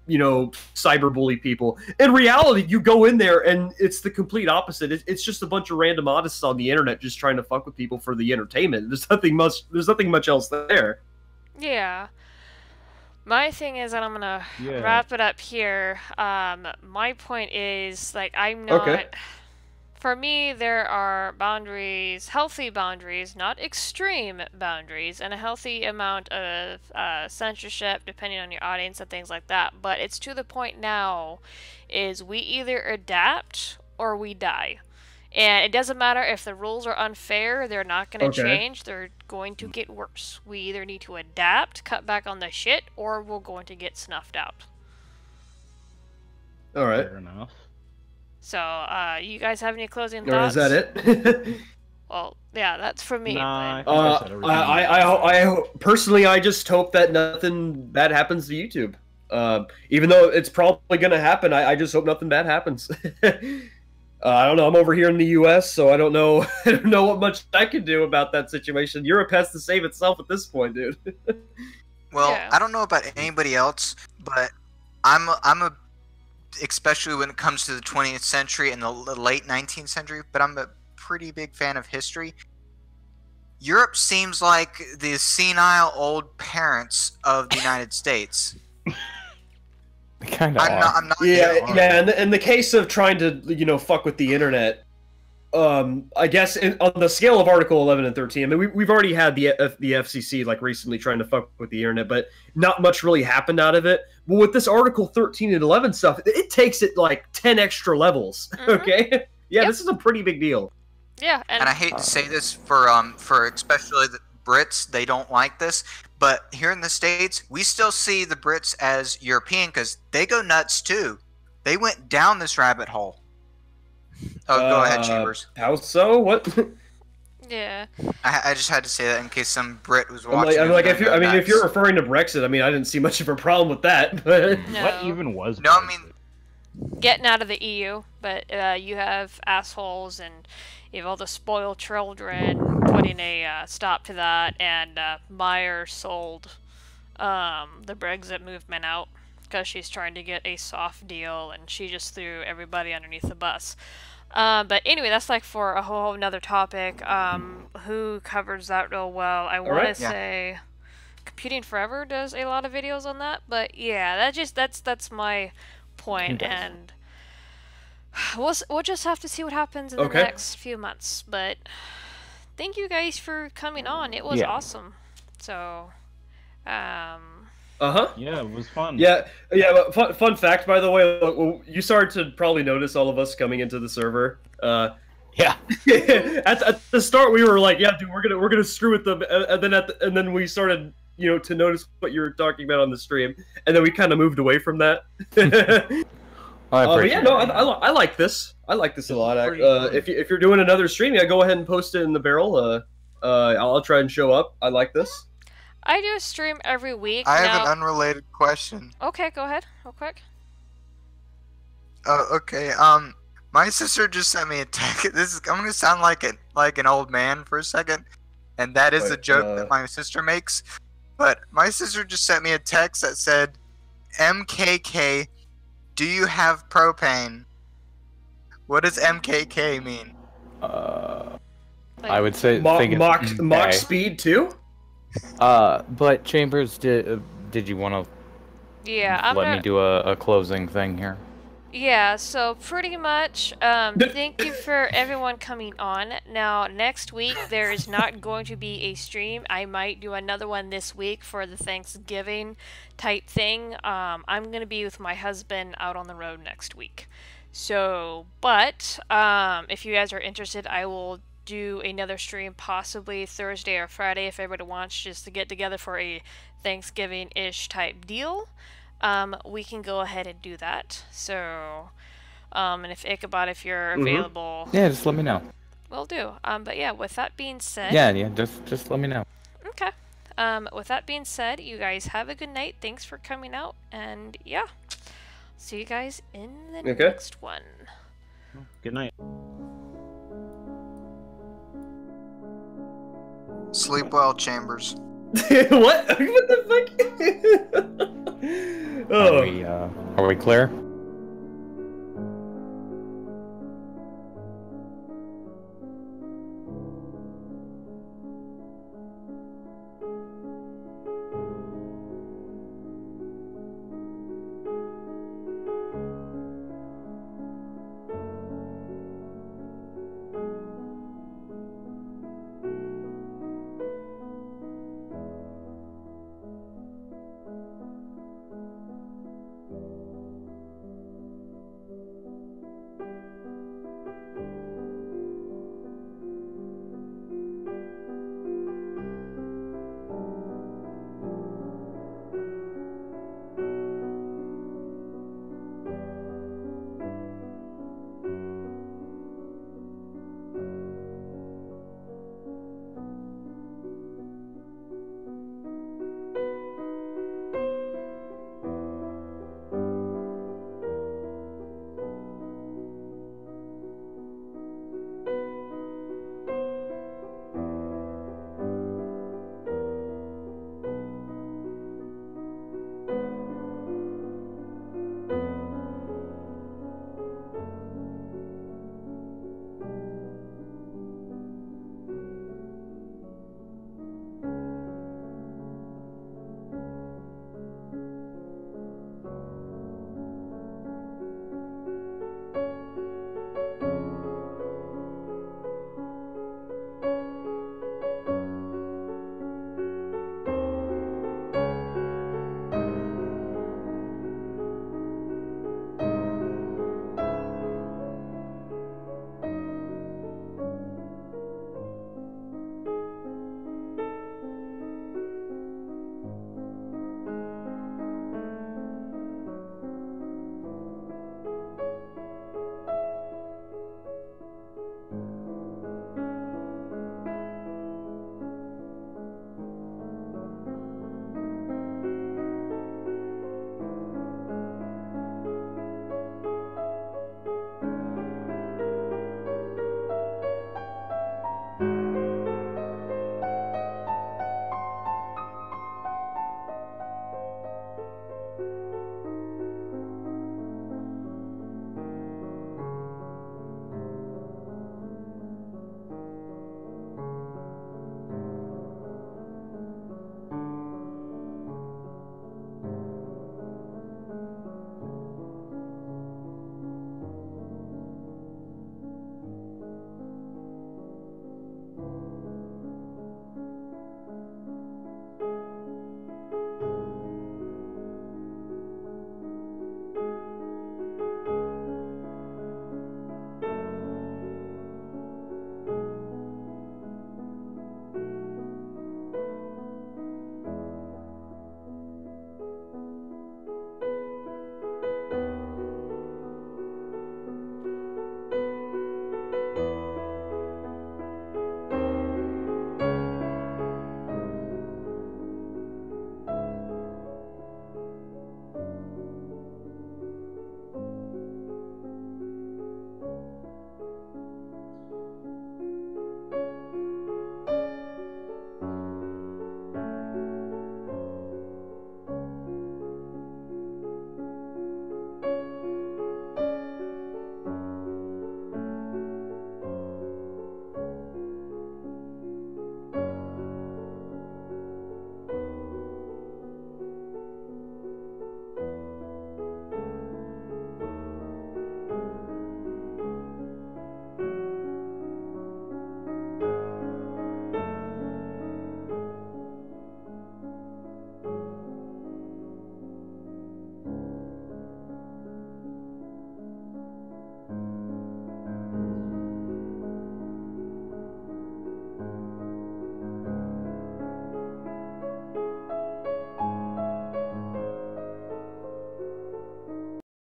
cyberbully people. In reality, you go in there and it's the complete opposite. It's just a bunch of random oddists on the internet just trying to fuck with people for the entertainment. There's nothing much else there. Yeah. My thing is, and I'm gonna wrap it up here. My point is, like, I'm not. Okay. For me, there are boundaries, healthy boundaries, not extreme boundaries, and a healthy amount of censorship, depending on your audience and things like that. But it's to the point now, is we either adapt or we die. And it doesn't matter if the rules are unfair, they're not going to change, they're going to get worse. We either need to adapt, cut back on the shit, or we're going to get snuffed out. Alright. Fair enough. So, you guys have any closing Or thoughts? is that it? Well, yeah, that's for me. Nah, But... I think I said everything. I personally, I just hope that nothing bad happens to YouTube. Even though it's probably going to happen, I just hope nothing bad happens. I don't know. I'm over here in the U.S., so I don't know. I don't know what much I can do about that situation. Europe has to save itself at this point, dude. Well, Yeah. I don't know about anybody else, but I'm a especially when it comes to the 20th century and the late 19th century, but I'm a pretty big fan of history. Europe seems like the senile old parents of the United States. Kind of. I'm not. Yeah. In the case of trying to, fuck with the internet, I guess on the scale of Article 11 and 13, I mean, we've already had the FCC like recently trying to fuck with the internet, but not much really happened out of it. But with this Article 13 and 11 stuff, it takes it like 10 extra levels. Okay, yeah, Yep. This is a pretty big deal. Yeah, And I hate to say this for especially the Brits, they don't like this, but here in the States, we still see the Brits as European because they go nuts too. They went down this rabbit hole. Oh, go ahead, Chambers. How so? What? yeah. I just had to say that in case some Brit was watching. I'm like, if you're referring to Brexit, I mean, I didn't see much of a problem with that. But No. What even was? No, I mean, Getting out of the EU, but you have assholes and you have all the spoiled children putting a stop to that, and Meyer sold the Brexit movement out because she's trying to get a soft deal, and she just threw everybody underneath the bus. But anyway, that's like for a whole another topic. Who covers that real well? I want to say Computing Forever does a lot of videos on that, but yeah, that's my point, and we'll just have to see what happens in the next few months. But thank you guys for coming on. It was awesome. So, Yeah, it was fun. Yeah. But fun fact, by the way, well, you started to probably notice all of us coming into the server. Yeah. At the start, we were like, "Yeah, dude, we're gonna screw with them," and then we started, to notice what you were talking about on the stream, and then we kind of moved away from that. But yeah, no, I like this. I like this a lot. If you're doing another stream, yeah, go ahead and post it in the barrel. I'll try and show up. I like this. I do a stream every week. I have an unrelated question. Okay, go ahead, real quick. Oh, okay. My sister just sent me a text. I'm gonna sound like an old man for a second, and that is a joke that my sister makes. But my sister just sent me a text that said, "MKK, do you have propane?" What does MKK mean? I would say Mach speed too. But Chambers, did you want to? Yeah, let me do a closing thing here. Yeah, so pretty much, thank you for everyone coming on. Now, next week, there is not going to be a stream. I might do another one this week for the Thanksgiving type thing. I'm going to be with my husband out on the road next week. So, but, if you guys are interested, I will do another stream possibly Thursday or Friday if everybody wants just to get together for a Thanksgiving-ish type deal. We can go ahead and do that. So, and if Ichabod, if you're available, yeah, just let me know. Will do. But yeah, with that being said, yeah, just let me know. Okay. With that being said, you guys have a good night. Thanks for coming out, and yeah, see you guys in the next one. Good night. Sleep well, Chambers. What? What the fuck? Are we clear?